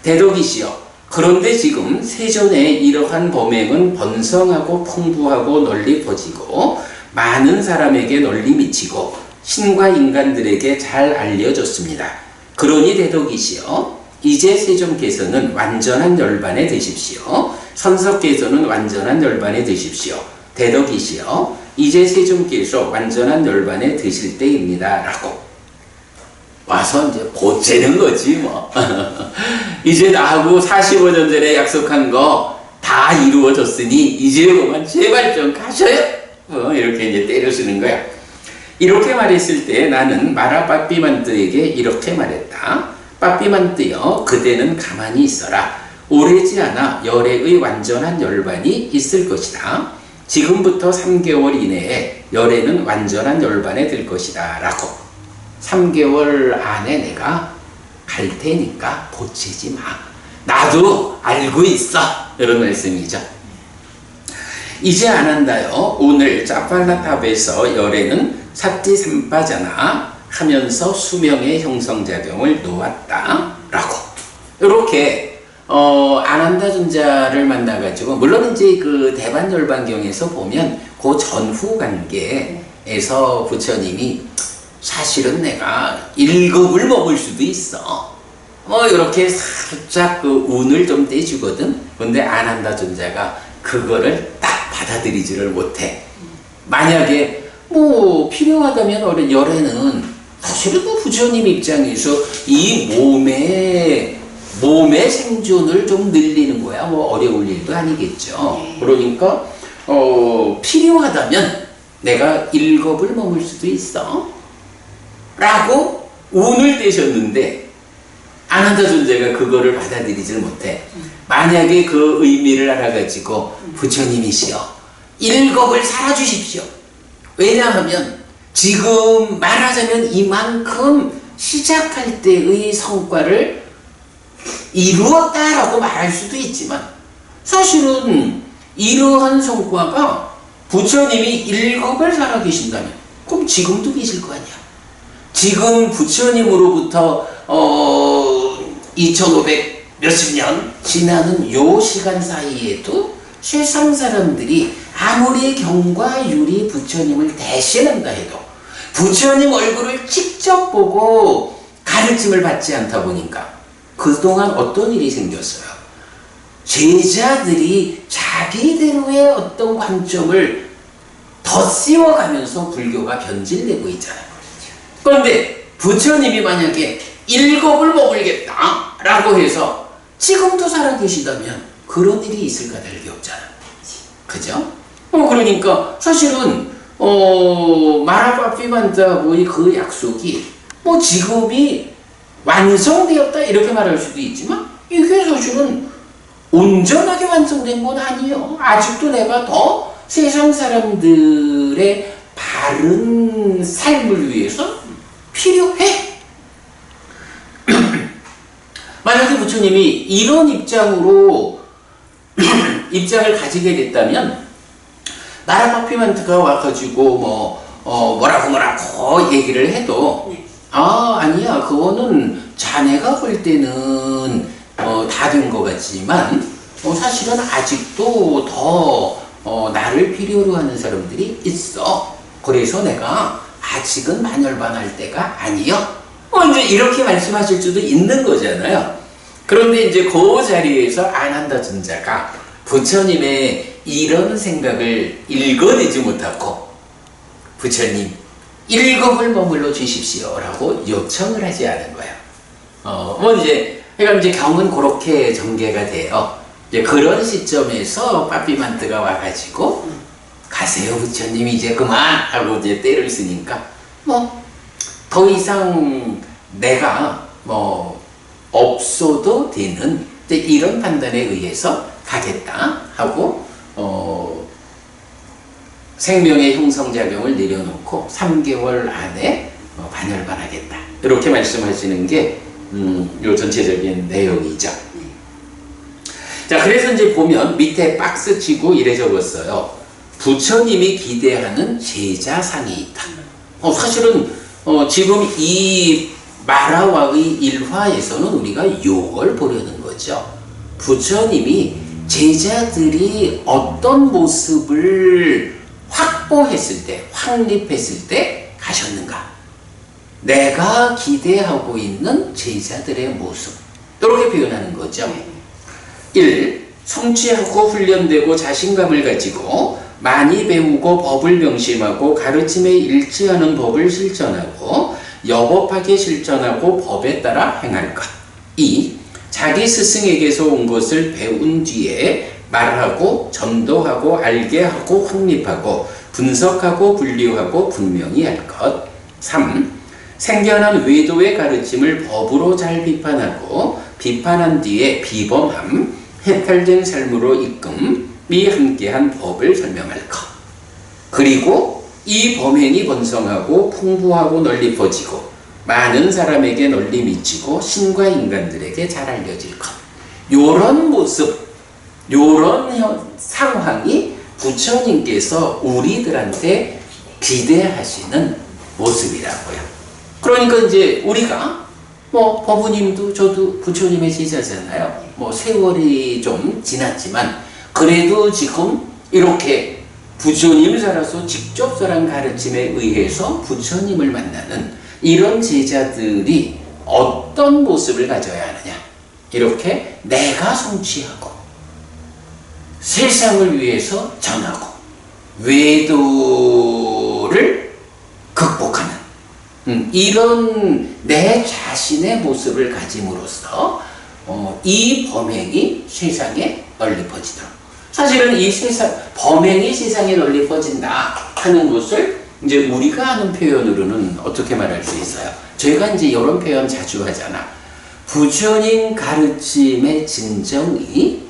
대덕이시여, 그런데 지금 세존의 이러한 범행은 번성하고 풍부하고 널리 퍼지고 많은 사람에게 널리 미치고 신과 인간들에게 잘 알려졌습니다. 그러니 대덕이시여, 이제 세존께서는 완전한 열반에 드십시오. 선석께서는 완전한 열반에 드십시오. 대덕이시여, 이제 세존께서 완전한 열반에 드실 때입니다 라고. 와서 이제 보채는 거지 뭐. 이제 나하고 45년 전에 약속한 거 다 이루어졌으니 이제 그만 제발 좀 가셔요. 이렇게 이제 때려쓰는 거야. 이렇게 말했을 때 나는 마라 빠삐만뜨에게 이렇게 말했다. 빠삐만뜨여, 그대는 가만히 있어라. 오래지 않아 열애의 완전한 열반이 있을 것이다. 지금부터 3개월 이내에 열애는 완전한 열반에 들 것이다 라고. 3개월 안에 내가 갈 테니까 보채지 마. 나도 알고 있어. 이런 말씀이죠. 이제 안 한다요. 오늘 짜팔라탑에서 열애는 삿지삼바잖아 하면서 수명의 형성작용을 놓았다 라고. 이렇게 아난다 존자를 만나가지고, 물론 이제 그 대반열반경에서 보면 그 전후 관계에서 부처님이 사실은 내가 1급을 먹을 수도 있어. 이렇게 살짝 그 운을 좀 떼주거든. 근데 아난다 존자가 그거를 딱 받아들이지를 못해. 만약에 필요하다면 열애는 사실은 부처님 입장에서 이 몸의 생존을 좀 늘리는 거야. 어려울 일도 아니겠죠. 그러니까 필요하다면 내가 1급을 먹을 수도 있어 라고 운을 떼셨는데, 아난다 존재가 그거를 받아들이질 못해. 만약에 그 의미를 알아가지고 부처님이시여 1급을 살아주십시오. 왜냐하면 지금 말하자면 이만큼 시작할 때의 성과를 이루었다라고 말할 수도 있지만, 사실은 이러한 성과가 부처님이 1급을 살아계신다면 그럼 지금도 계실 거 아니야. 지금 부처님으로부터 2500 몇십 년 지나는 요 시간 사이에도 세상 사람들이 아무리 경과 유리 부처님을 대신한다 해도 부처님 얼굴을 직접 보고 가르침을 받지 않다 보니까 그동안 어떤 일이 생겼어요? 제자들이 자기대로의 어떤 관점을 덧씌워가면서 불교가 변질되고 있잖아요. 그런데 부처님이 만약에 일겁을 먹을겠다 라고 해서 지금도 살아계시다면 그런 일이 있을까 달리 없잖아요. 그죠? 그러니까 사실은 마라파피만타하고의 그 약속이 뭐 지금이 완성되었다 이렇게 말할 수도 있지만 이게 사실은 온전하게 완성된 건 아니에요. 아직도 내가 더 세상 사람들의 바른 삶을 위해서 필요해. 만약에 부처님이 이런 입장으로 입장을 가지게 됐다면 나라파피만트가 와가지고 뭐라고 얘기를 해도 아니야 그거는 자네가 볼 때는 다 된 것 같지만 사실은 아직도 더 나를 필요로 하는 사람들이 있어. 그래서 내가 아직은 만열반할 때가 아니요. 이제 이렇게 말씀하실 수도 있는 거잖아요. 그런데 이제 그 자리에서 안한다준 자가 부처님의 이런 생각을 읽어내지 못하고 부처님 일겁을 머물러 주십시오라고 요청을 하지 않은 거예요. 이제 경은 그렇게 전개가 돼요. 이제 그런 시점에서 빠삐만트가 와가지고 가세요 부처님 이제 그만 하고 이제 때를 쓰니까 더 이상 내가 없어도 되는 이제 이런 판단에 의해서 가겠다 하고 생명의 형성작용을 내려놓고 3개월 안에 반열반하겠다 이렇게 말씀하시는 게 요 전체적인 내용이죠. 자, 그래서 이제 보면 밑에 박스 치고 이래 적었어요. 부처님이 기대하는 제자상이 있다. 사실은 지금 이 마라와의 일화에서는 우리가 요걸 보려는 거죠. 부처님이 제자들이 어떤 모습을 확보했을 때, 확립했을 때 가셨는가? 내가 기대하고 있는 제자들의 모습. 이렇게 표현하는 거죠. 1. 성취하고 훈련되고 자신감을 가지고 많이 배우고 법을 명심하고 가르침에 일치하는 법을 실천하고 여법하게 실천하고 법에 따라 행할 것. 2. 자기 스승에게서 온 것을 배운 뒤에 말하고 전도하고 알게 하고 확립하고 분석하고 분류하고 분명히 할 것. 3. 생겨난 외도의 가르침을 법으로 잘 비판하고 비판한 뒤에 비범함, 해탈된 삶으로 이끔이 함께한 법을 설명할 것. 그리고 이 범행이 번성하고 풍부하고 널리 퍼지고 많은 사람에게 널리 미치고 신과 인간들에게 잘 알려질 것. 요런 모습, 요런 상황이 부처님께서 우리들한테 기대하시는 모습이라고요. 그러니까 이제 우리가 법우님도 저도 부처님의 제자잖아요. 세월이 좀 지났지만 그래도 지금 이렇게 부처님 살아서 직접 설한 가르침에 의해서 부처님을 만나는 이런 제자들이 어떤 모습을 가져야 하느냐. 이렇게 내가 성취하고 세상을 위해서 전하고 외도를 극복하는 이런 내 자신의 모습을 가짐으로써 이 범행이 세상에 널리 퍼지도록. 사실은 이 범행이 세상에 널리 퍼진다 하는 것을 이제 우리가 하는 표현으로는 어떻게 말할 수 있어요? 저희가 이제 이런 표현 자주 하잖아. 부처님 가르침의 진정이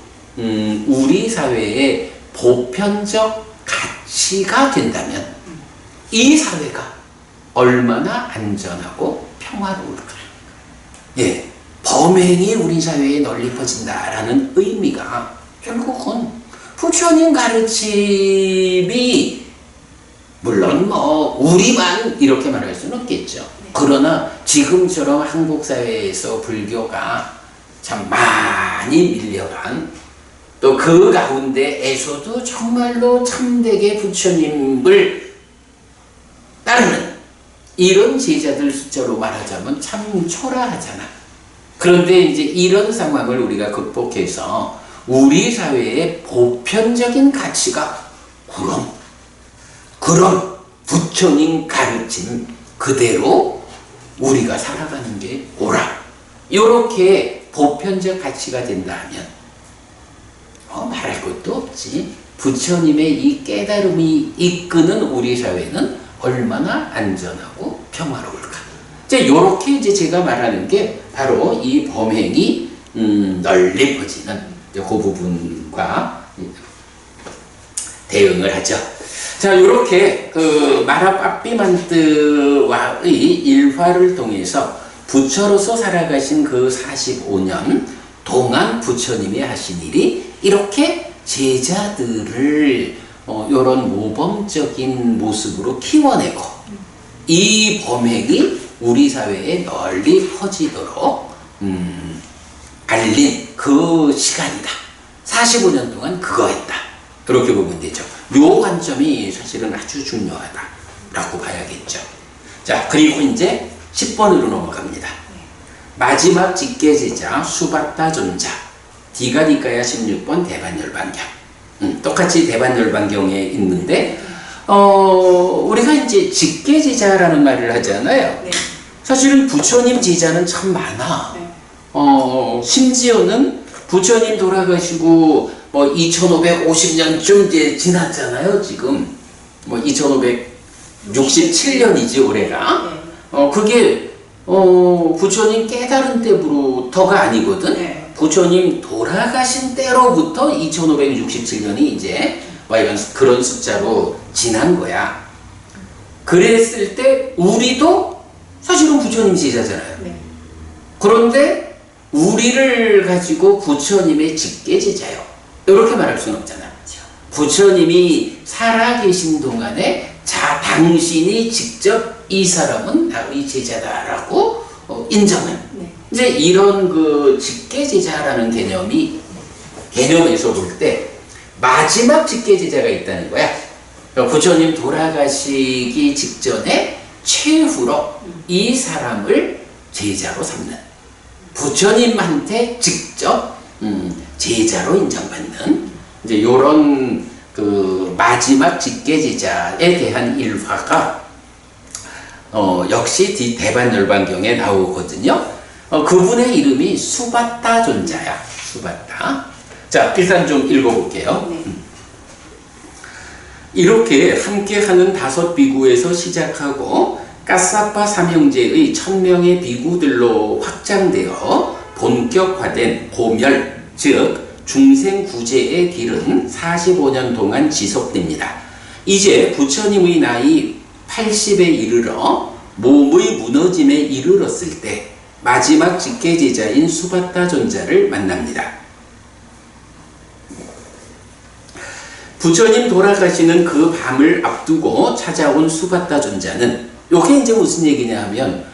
우리 사회의 보편적 가치가 된다면 이 사회가 얼마나 안전하고 평화로울까. 예, 범행이 우리 사회에 널리 퍼진다라는 의미가 결국은 부처님 가르침이 물론 우리만 이렇게 말할 수는 없겠죠. 그러나 지금처럼 한국 사회에서 불교가 참 많이 밀려간 또 그 가운데에서도 정말로 참되게 부처님을 따르는 이런 제자들 숫자로 말하자면 참 초라하잖아. 그런데 이제 이런 상황을 우리가 극복해서 우리 사회의 보편적인 가치가 그럼 부처님 가르침 그대로 우리가 살아가는 게 옳아. 이렇게 보편적 가치가 된다면 말할 것도 없지. 부처님의 이 깨달음이 이끄는 우리 사회는 얼마나 안전하고 평화로울까. 이제 이렇게 이제 제가 말하는 게 바로 이 범행이 널리 퍼지는 그 부분과 대응을 하죠. 자, 이렇게 그 마라빠삐만뜨와의 일화를 통해서 부처로서 살아가신 그 45년 동안 부처님이 하신 일이 이렇게 제자들을 이런 모범적인 모습으로 키워내고 이 범행이 우리 사회에 널리 퍼지도록 알린 그 시간이다. 45년 동안 그거 했다. 그렇게 보면 되죠. 요 관점이 사실은 아주 중요하다라고 봐야겠죠. 자, 그리고 이제 10번으로 넘어갑니다. 마지막 직계제자 수바타 존자 디가니까야 16번 대반열반경. 똑같이 대반열반경에 있는데 우리가 이제 직계제자라는 말을 하잖아요. 네. 사실은 부처님 제자는 참 많아. 네. 심지어는 부처님 돌아가시고 뭐 2550년쯤 이제 지났잖아요. 지금 뭐 2567년이지 올해가. 네. 그게 부처님 깨달은 때부터가 아니거든. 네. 부처님 돌아가신 때로부터 2567년이 이제 이런 그런 숫자로 지난 거야. 그랬을 때 우리도 사실은 부처님 제자잖아요. 네. 그런데 우리를 가지고 부처님의 직계제자요. 이렇게 말할 수는 없잖아. 그렇죠. 부처님이 살아계신 동안에 당신이 직접 이 사람은 나의 제자다라고 인정은. 네. 이제 이런 그 직계제자라는 개념에서 볼 때 마지막 직계제자가 있다는 거야. 부처님 돌아가시기 직전에 최후로 이 사람을 제자로 삼는, 부처님한테 직접 제자로 인정받는 이제 요런 그 마지막 직계제자에 대한 일화가 역시 대반열반경에 나오거든요. 그분의 이름이 수바타 존자야. 수바타. 자, 일단 좀 읽어볼게요. 네. 이렇게 함께하는 5 비구에서 시작하고 까사파 삼형제의 1000명의 비구들로 확장되어 본격화된 고멸, 즉 중생구제의 길은 45년 동안 지속됩니다. 이제 부처님의 나이 80에 이르러 몸의 무너짐에 이르렀을 때 마지막 직계제자인 수바타 존자를 만납니다. 부처님 돌아가시는 그 밤을 앞두고 찾아온 수바타 존자는, 이게 이제 무슨 얘기냐 하면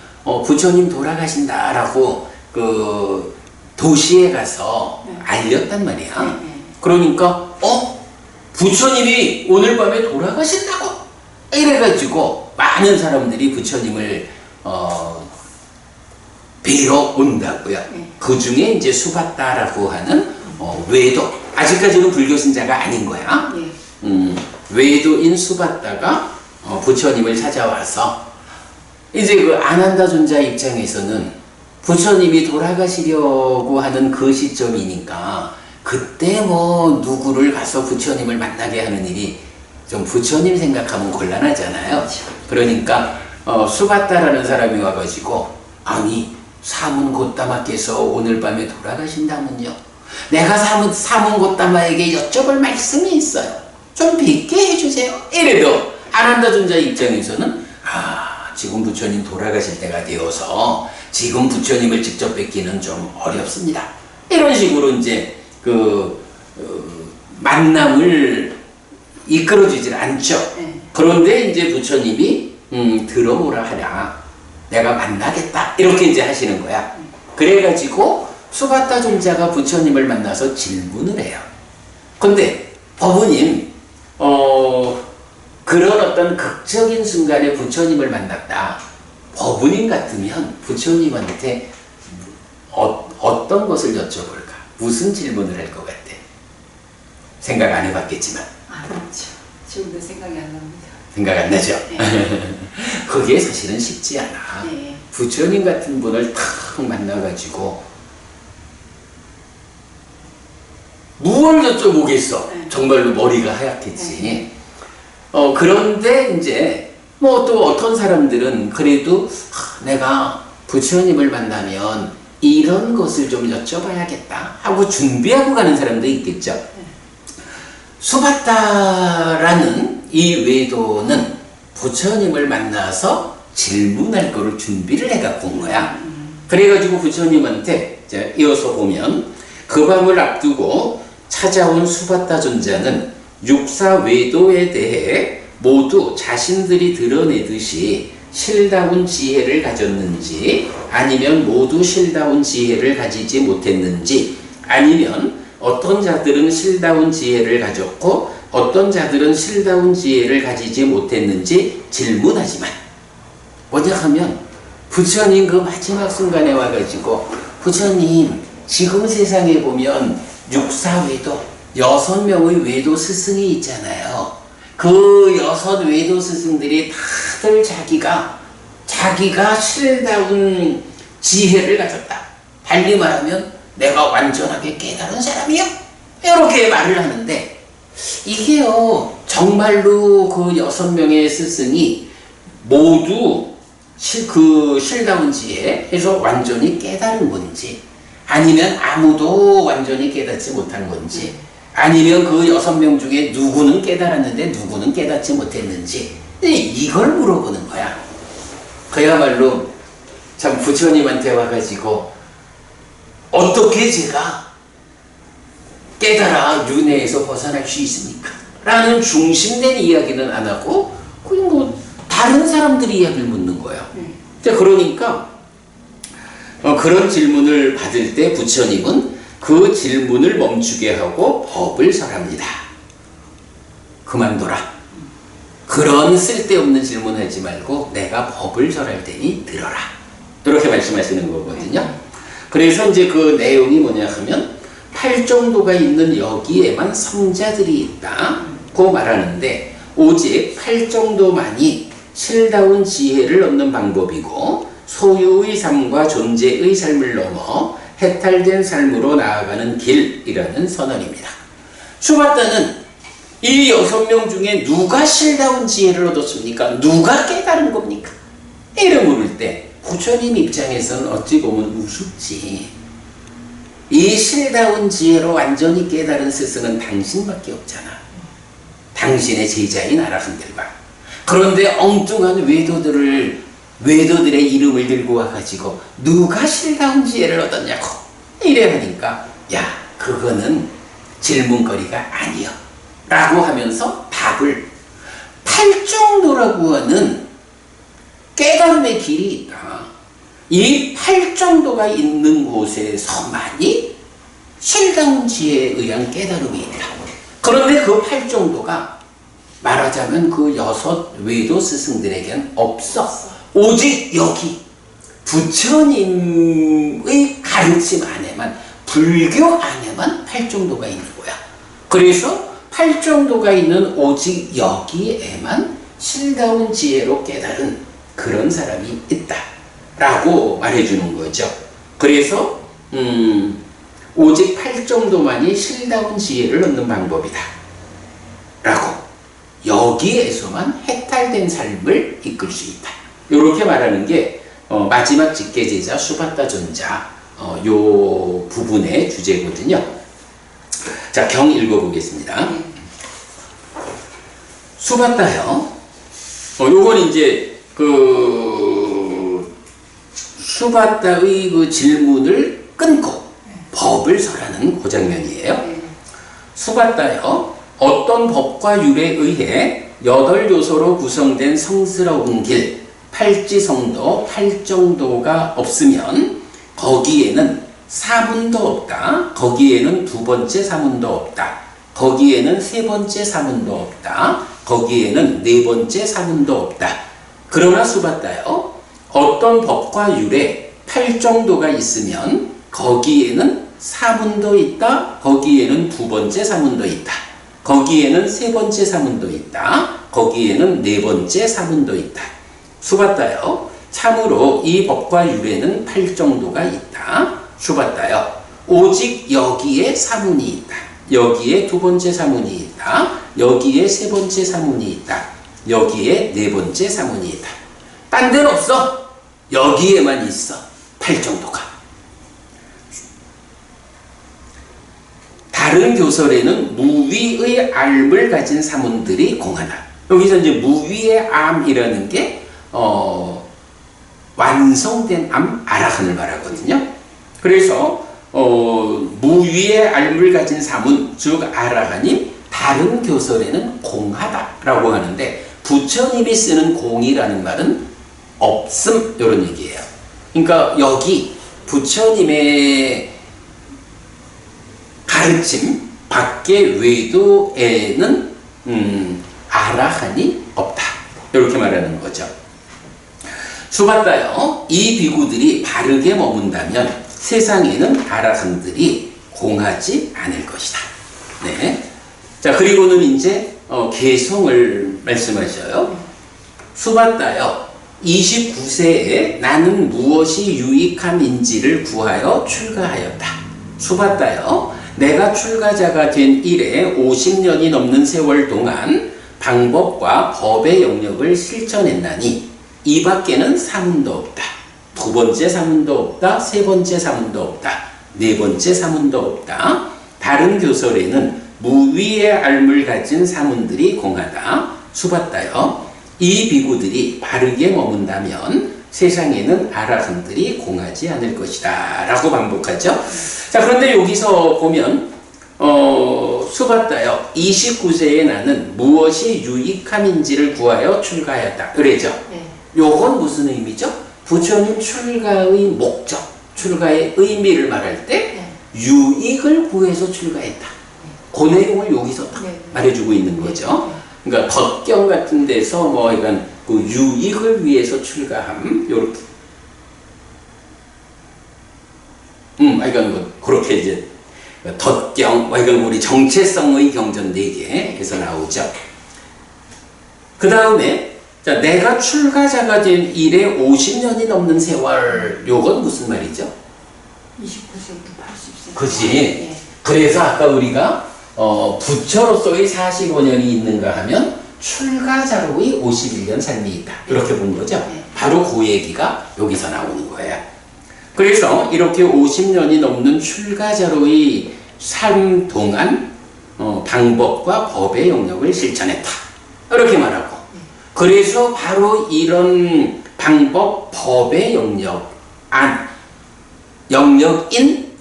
부처님 돌아가신다라고 그 도시에 가서 알렸단 말이야. 그러니까 부처님이 오늘 밤에 돌아가신다고 이래가지고 많은 사람들이 부처님을 뵈러 온다고요. 그 중에 이제 수바타라고 하는 외도, 아직까지는 불교 신자가 아닌 거야. 외도인 수바타가 부처님을 찾아와서 이제 그 아난다 존자 입장에서는 부처님이 돌아가시려고 하는 그 시점이니까 그때 뭐 누구를 가서 부처님을 만나게 하는 일이 좀 부처님 생각하면 곤란하잖아요. 그러니까 수바타라는 사람이 와가지고, 아니 사문 고따마께서 오늘 밤에 돌아가신다면요, 내가 사문 고따마에게 여쭤볼 말씀이 있어요. 좀 뵙게 해주세요. 이래도 아난다 존자 입장에서는 지금 부처님 돌아가실 때가 되어서 지금 부처님을 직접 뵙기는 좀 어렵습니다. 이런 식으로 이제 만남을 이끌어주질 않죠. 그런데 이제 부처님이 들어오라 하랴, 내가 만나겠다, 이렇게 이제 하시는 거야. 그래가지고 수바타 존자가 부처님을 만나서 질문을 해요. 근데 법우님 그런 어떤 극적인 순간에 부처님을 만났다. 법우님 같으면 부처님한테 어떤 것을 여쭤볼까? 무슨 질문을 할 것 같아? 생각 안 해봤겠지만. 그렇죠. 지금도 생각이 안 납니다. 생각 안 나죠? 네. 그게 사실은 쉽지 않아. 네. 부처님 같은 분을 탁 만나가지고 무얼 여쭤보겠어? 네. 정말로 머리가 하얗겠지. 그런데 이제 뭐 또 어떤 사람들은 그래도 내가 부처님을 만나면 이런 것을 좀 여쭤봐야겠다 하고 준비하고 가는 사람도 있겠죠. 수바타라는 이 외도는 부처님을 만나서 질문할 거를 준비를 해갖고 온 거야. 그래가지고 부처님한테 이어서 보면 그 밤을 앞두고 찾아온 수바타 존자는 육사 외도에 대해 모두 자신들이 드러내듯이 실다운 지혜를 가졌는지 아니면 모두 실다운 지혜를 가지지 못했는지 아니면 어떤 자들은 실다운 지혜를 가졌고 어떤 자들은 실다운 지혜를 가지지 못했는지 질문하지만 뭐냐 하면 부처님 그 마지막 순간에 와가지고 부처님 지금 세상에 보면 육사외도 6명의 외도 스승이 있잖아요. 그 6 외도 스승들이 다들 자기가 실다운 지혜를 가졌다. 달리 말하면 내가 완전하게 깨달은 사람이요. 이렇게 말을 하는데 이게요 정말로 그 6명의 스승이 모두 실다운 지혜에서 완전히 깨달은 건지 아니면 아무도 완전히 깨닫지 못한 건지 아니면 그 6명 중에 누구는 깨달았는데 누구는 깨닫지 못했는지 이걸 물어보는 거야. 그야말로 참 부처님한테 와가지고 어떻게 제가 깨달아 윤회에서 벗어날 수 있습니까? 라는 중심된 이야기는 안 하고 그냥 뭐 다른 사람들이 이야기를 묻는 거야. 그러니까 그런 질문을 받을 때 부처님은 그 질문을 멈추게 하고 법을 설합니다. 그만둬라. 그런 쓸데없는 질문하지 말고 내가 법을 설할 테니 들어라. 이렇게 말씀하시는 거거든요. 그래서 이제 그 내용이 뭐냐 하면 8정도가 있는 여기에만 성자들이 있다고 말하는데 오직 8정도만이 실다운 지혜를 얻는 방법이고 소유의 삶과 존재의 삶을 넘어 해탈된 삶으로 나아가는 길이라는 선언입니다. 수바타는 이 6명 중에 누가 실다운 지혜를 얻었습니까? 누가 깨달은 겁니까? 이를 물을 때 부처님 입장에서는 어찌 보면 우습지. 이 실다운 지혜로 완전히 깨달은 스승은 당신밖에 없잖아. 당신의 제자인 아라한들과. 그런데 엉뚱한 외도들의 이름을 들고 와가지고 누가 실다운 지혜를 얻었냐고 이래 하니까 야 그거는 질문거리가 아니여 라고 하면서 답을 8정도라고 하는 깨달음의 길이 있다. 이 8정도가 있는 곳에서만이 실다운 지혜에 의한 깨달음이 있다. 그런데 그 8정도가 말하자면 그 6 외도 스승들에겐 없어. 오직 여기 부처님의 가르침 안에만 불교 안에만 8정도가 있는 거야. 그래서 8정도가 있는 오직 여기에만 실다운 지혜로 깨달은 그런 사람이 있다 라고 말해주는 거죠. 그래서 오직 8정도만이 실다운 지혜를 얻는 방법이다 라고 여기에서만 해탈된 삶을 이끌 수 있다. 이렇게 말하는 게 마지막 직계제자 수바타 존자 요 부분의 주제거든요. 자, 경 읽어보겠습니다. 수바타요. 요건 이제 그 수바타의 그 질문을 끊고 법을 설하는 그 장면이에요. 수바타요. 어떤 법과 율에 의해 8요소로 구성된 성스러운 길 팔지성도 8정도가 없으면 거기에는 사문도 없다. 거기에는 두 번째 사문도 없다. 거기에는 세 번째 사문도 없다. 거기에는 네 번째 사문도 없다. 그러나 수받다요. 어떤 법과 율에 팔정도가 있으면 거기에는 사문도 있다. 거기에는 두 번째 사문도 있다. 거기에는 세 번째 사문도 있다. 거기에는 네 번째 사문도 있다. 수받다요. 참으로 이 법과 율에는 팔정도가 있다. 수받다요. 오직 여기에 사문이 있다. 여기에 두 번째 사문이 있다. 여기에 세 번째 사문이 있다. 여기에 네 번째 사문이 있다. 딴 데는 없어. 여기에만 있어. 팔정도가. 다른 교설에는 무위의 암을 가진 사문들이 공하다. 여기서 이제 무위의 암이라는 게 완성된 암, 아라한을 말하거든요. 그래서 무위의 암을 가진 사문, 즉 아라한이 다른 교설에는 공하다라고 하는데 부처님이 쓰는 공이라는 말은 없음 이런 얘기예요. 그러니까 여기 부처님의 가르침 밖의 외도에는 아라한이 없다 이렇게 말하는 거죠. 수받다요. 이 비구들이 바르게 머문다면 세상에는 아라한들이 공하지 않을 것이다. 네. 자, 그리고는 이제 개성을 말씀하셔요. 수받다요. 29세에 나는 무엇이 유익함인지를 구하여 출가하였다. 수받다요. 내가 출가자가 된 이래 50년이 넘는 세월 동안 방법과 법의 영역을 실천했나니 이 밖에는 사문도 없다. 두 번째 사문도 없다. 세 번째 사문도 없다. 네 번째 사문도 없다. 다른 교설에는 무위의 알물 가진 사문들이 공하다. 수받다요. 이 비구들이 바르게 머문다면 세상에는 아라한들이 공하지 않을 것이다 라고 반복하죠. 자, 그런데 여기서 보면 수받다요. 29세에 나는 무엇이 유익함인지를 구하여 출가하였다 그래죠. 네. 요건 무슨 의미죠? 부처님 출가의 목적, 출가의 의미를 말할 때 네. 유익을 구해서 출가했다. 그 내용을 여기서 딱 네. 말해주고 있는 거죠. 그러니까 덧경 같은 데서 뭐 이건 그 유익을 위해서 출가함 요렇게 이건 뭐 그렇게 이제 덧경 이건 우리 정체성의 경전 4개에서 나오죠. 그 다음에 자, 내가 출가자가 된 이래 50년이 넘는 세월 요건 무슨 말이죠? 29세부터 80세. 그치. 네. 그래서 아까 우리가 부처로서의 45년이 있는가 하면 출가자로의 51년 삶이 있다. 이렇게 본 거죠. 네. 바로 그 얘기가 여기서 나오는 거예요. 그래서 이렇게 50년이 넘는 출가자로의 삶 동안 방법과 법의 영역을 실천했다. 이렇게 말하고 그래서 바로 이런 방법, 법의 영역인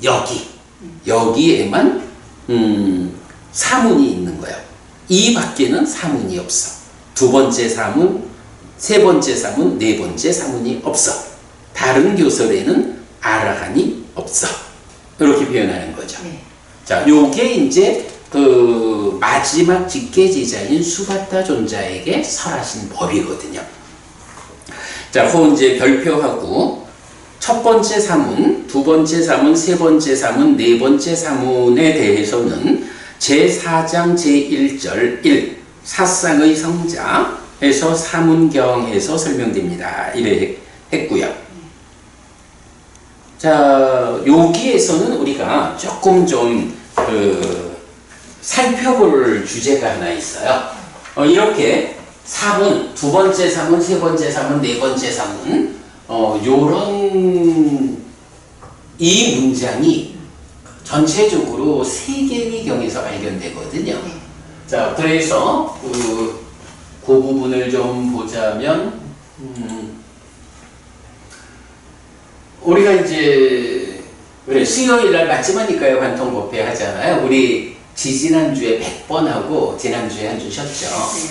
여기에만 사문이 있는 거예요. 이 밖에는 사문이 없어. 두 번째 사문, 세 번째 사문, 네 번째 사문이 없어. 다른 교설에는 아라한이 없어. 이렇게 표현하는 거죠. 네. 자, 요게 이제 그 마지막 직계제자인 수바타 존자에게 설하신 법이거든요. 자, 그 이제 별표하고 첫 번째 사문, 두 번째 사문, 세 번째 사문, 네 번째 사문에 대해서는 제4장 제1절 1 사상의 성자에서 사문경에서 설명됩니다. 이래 했고요. 자, 여기에서는 우리가 조금 좀 살펴볼 주제가 하나 있어요. 이렇게 사문, 두 번째 사문, 세 번째 사문, 네 번째 사문, 요런 이 문장이 전체적으로 세계위경에서 발견되거든요. 네. 자, 그래서 그 부분을 좀 보자면, 우리가 이제 그래 수요일날 마지막이니까요 관통법회 하잖아요. 우리 지지난주에 100번 하고 지난주에 한 주 쉬었죠. 네.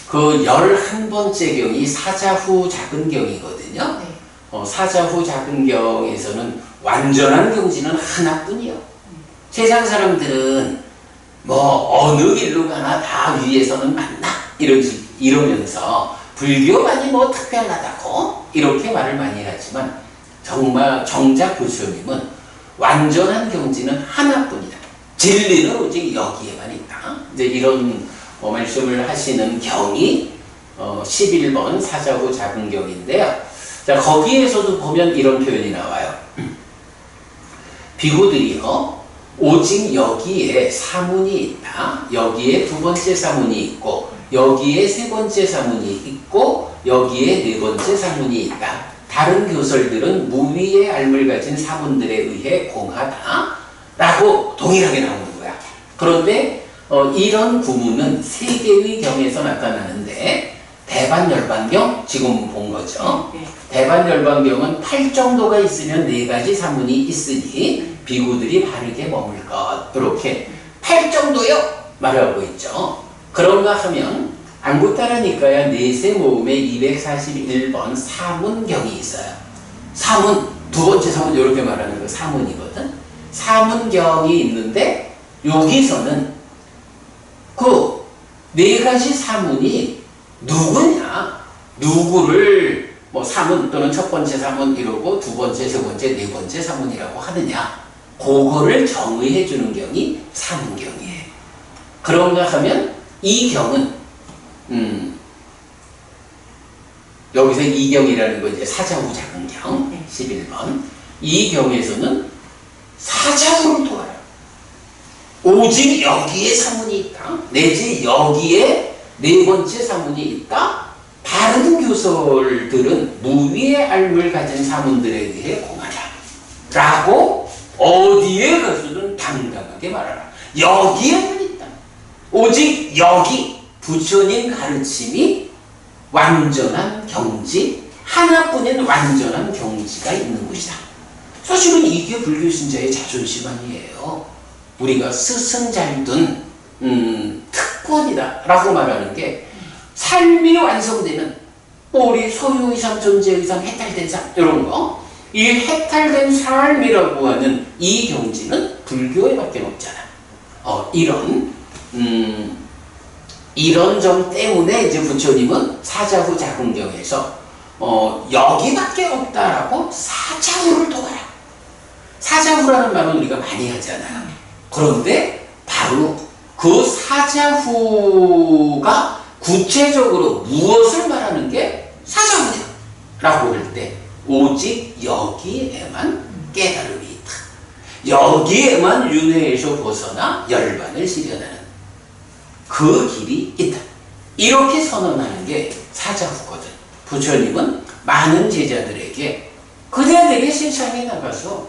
그 11번째 경이 사자후 작은 경이거든요. 네. 사자후 작은 경에서는 완전한 경지는 하나뿐이요. 세상 사람들은 뭐 어느 길로 가나 다 위에서는 만나 이러면서 불교만이 뭐 특별하다고 이렇게 말을 많이 하지만 정말 정작 부처님은 완전한 경지는 하나뿐이다. 진리는 오직 여기에만 있다. 이제 이런 말씀을 하시는 경이 11번 사자후 작은 경인데요. 자, 거기에서도 보면 이런 표현이 나와요. 비구들이요, 오직 여기에 사문이 있다. 여기에 두 번째 사문이 있고, 여기에 세 번째 사문이 있고, 여기에 네 번째 사문이 있다. 다른 교설들은 무위의 알물 가진 사문들에 의해 공하다. 라고 동일하게 나오는 거야. 그런데 이런 구문은 세 개의 경에서 나타나는데, 대반열반경 지금 본 거죠. 대반열반경은 8정도가 있으면 4가지 사문이 있으니 비구들이 바르게 머물 것, 이렇게 8정도요 말하고 있죠. 그런가 하면 안구따라니까야 내세 모음에 241번 사문경이 있어요. 사문, 두 번째 사문 이렇게 말하는 거 사문이거든. 사문경이 있는데 여기서는 그 4가지 사문이 누구냐, 누구를 뭐 사문 또는 첫 번째 사문 이러고 두 번째, 세 번째, 네 번째 사문이라고 하느냐, 그거를 정의해 주는 경이 사문경이에요. 그런가 하면 이 경은 여기서 이 경이라는 거 이제 사자후 작은 경 11번 이 경에서는 사자후를 도와라. 오직 여기에 사문이 있다. 내지 여기에 네 번째 사문이 있다. 다른 교설들은 무위의 알물 가진 사문들에 의해 공하라. 라고 어디에 가서든 당당하게 말하라. 여기에만 있다. 오직 여기 부처님 가르침이 완전한 경지, 하나뿐인 완전한 경지가 있는 곳이다. 사실은 이게 불교 신자의 자존심 아니에요. 우리가 스승 잘 둔 특권이다 라고 말하는 게 삶이 완성되는 우리 소유의상, 존재의상, 해탈된 삶 이런 거, 이 해탈된 삶이라고 하는 이 경지는 불교에 밖에 없잖아. 이런 점 때문에 이제 부처님은 사자후 작은경에서 여기밖에 없다라고 사자후를 도와라. 사자후라는 말은 우리가 많이 하잖아요. 그런데 바로 그 사자후가 구체적으로 무엇을 말하는 게 사자후냐 라고 할 때 오직 여기에만 깨달음이 있다. 여기에만 윤회에서 벗어나 열반을 실현하는 그 길이 있다. 이렇게 선언하는 게 사자후거든. 부처님은 많은 제자들에게 그대들이 세상에 나가서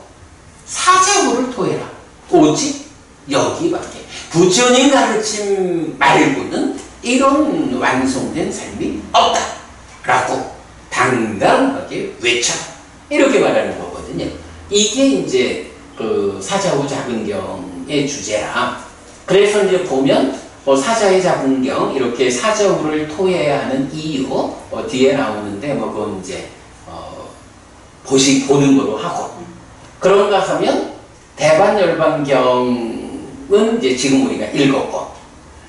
사자후를 토해라. 오직 여기밖에. 부처님 가르침 말고는 이런 완성된 삶이 없다. 라고 당당하게 외쳐. 이렇게 말하는 거거든요. 이게 이제 그 사자후 작은경의 주제라. 그래서 이제 보면 사자의 작은경 이렇게 사자후를 토해야 하는 이유 뒤에 나오는데 그건 이제 보는 거로 하고, 그런가 하면 대반열반경은 이제 지금 우리가 읽었고,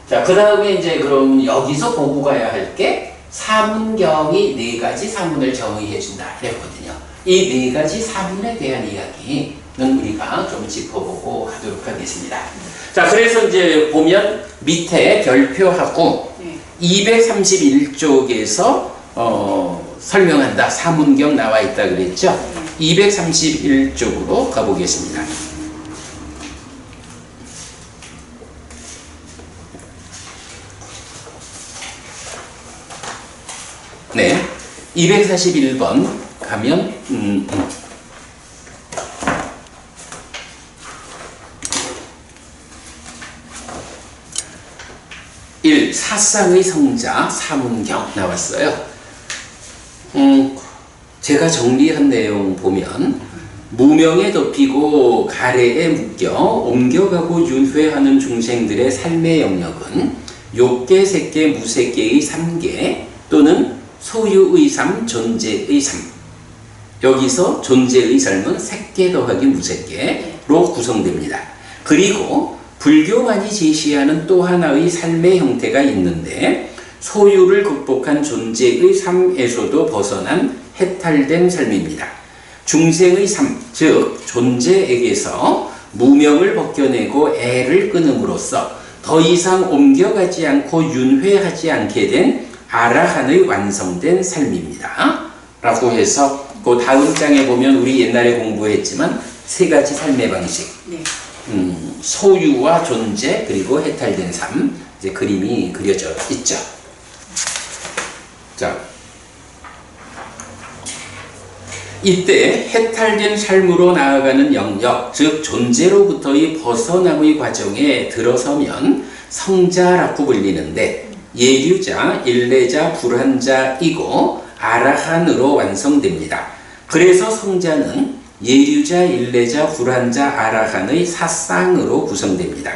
자, 그 다음에 이제 그럼 여기서 보고 가야 할 게 사문경이 4가지 사문을 정의해 준다 이랬거든요. 이 4가지 사문에 대한 이야기는 우리가 좀 짚어보고 하도록 하겠습니다. 자, 그래서 이제 보면 밑에 별표하고 231쪽에서 설명한다. 사문경 나와 있다 그랬죠? 231쪽으로 가보겠습니다. 네, 241번 가면 1. 사상의 성자 사문경 나왔어요. 제가 정리한 내용 보면 무명에 덮이고 가래에 묶여 옮겨가고 윤회하는 중생들의 삶의 영역은 욕계, 색계, 무색계의 3계 또는 소유의 삶, 존재의 삶. 여기서 존재의 삶은 색계 더하기 무색계로 구성됩니다. 그리고 불교만이 제시하는 또 하나의 삶의 형태가 있는데 소유를 극복한 존재의 삶에서도 벗어난 해탈된 삶입니다. 중생의 삶, 즉 존재에게서 무명을 벗겨내고 애를 끊음으로써 더 이상 옮겨가지 않고 윤회하지 않게 된 아라한의 완성된 삶입니다. 라고 해서 그 다음 장에 보면 우리 옛날에 공부했지만 세 가지 삶의 방식, 네. 소유와 존재 그리고 해탈된 삶, 이제 그림이 그려져 있죠. 자, 이때 해탈된 삶으로 나아가는 영역, 즉 존재로부터의 벗어남의 과정에 들어서면 성자라고 불리는데 예류자, 일례자, 불한자이고 아라한으로 완성됩니다. 그래서 성자는 예류자, 일례자, 불한자, 아라한의 사쌍으로 구성됩니다.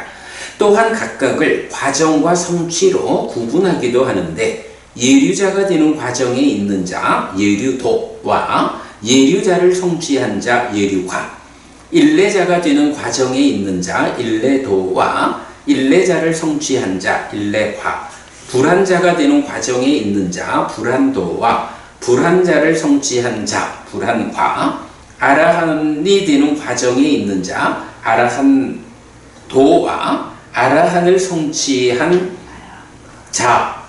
또한 각각을 과정과 성취로 구분하기도 하는데 예류자가 되는 과정에 있는 자, 예류도와 예류자를 성취한 자, 예류화, 일례자가 되는 과정에 있는 자, 일례도와 일례자를 성취한 자, 일례화, 불한자가 되는 과정에 있는 자, 불한도와 불한자를 성취한 자, 불한화, 아라한이 되는 과정에 있는 자, 아라한도와 아라한을 성취한 자,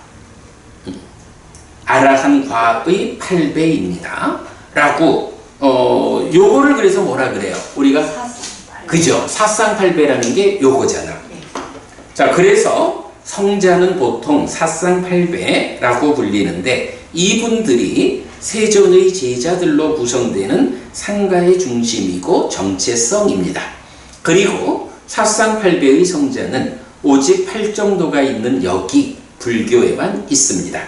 아라한과의 8배입니다. 라고 요거를 그래서 뭐라 그래요? 우리가 그죠? 사쌍팔배라는 게 요거잖아. 자, 그래서 성자는 보통 사쌍팔배라고 불리는데 이분들이 세존의 제자들로 구성되는 상가의 중심이고 정체성입니다. 그리고 사쌍팔배의 성자는 오직 8정도가 있는 여기 불교에만 있습니다.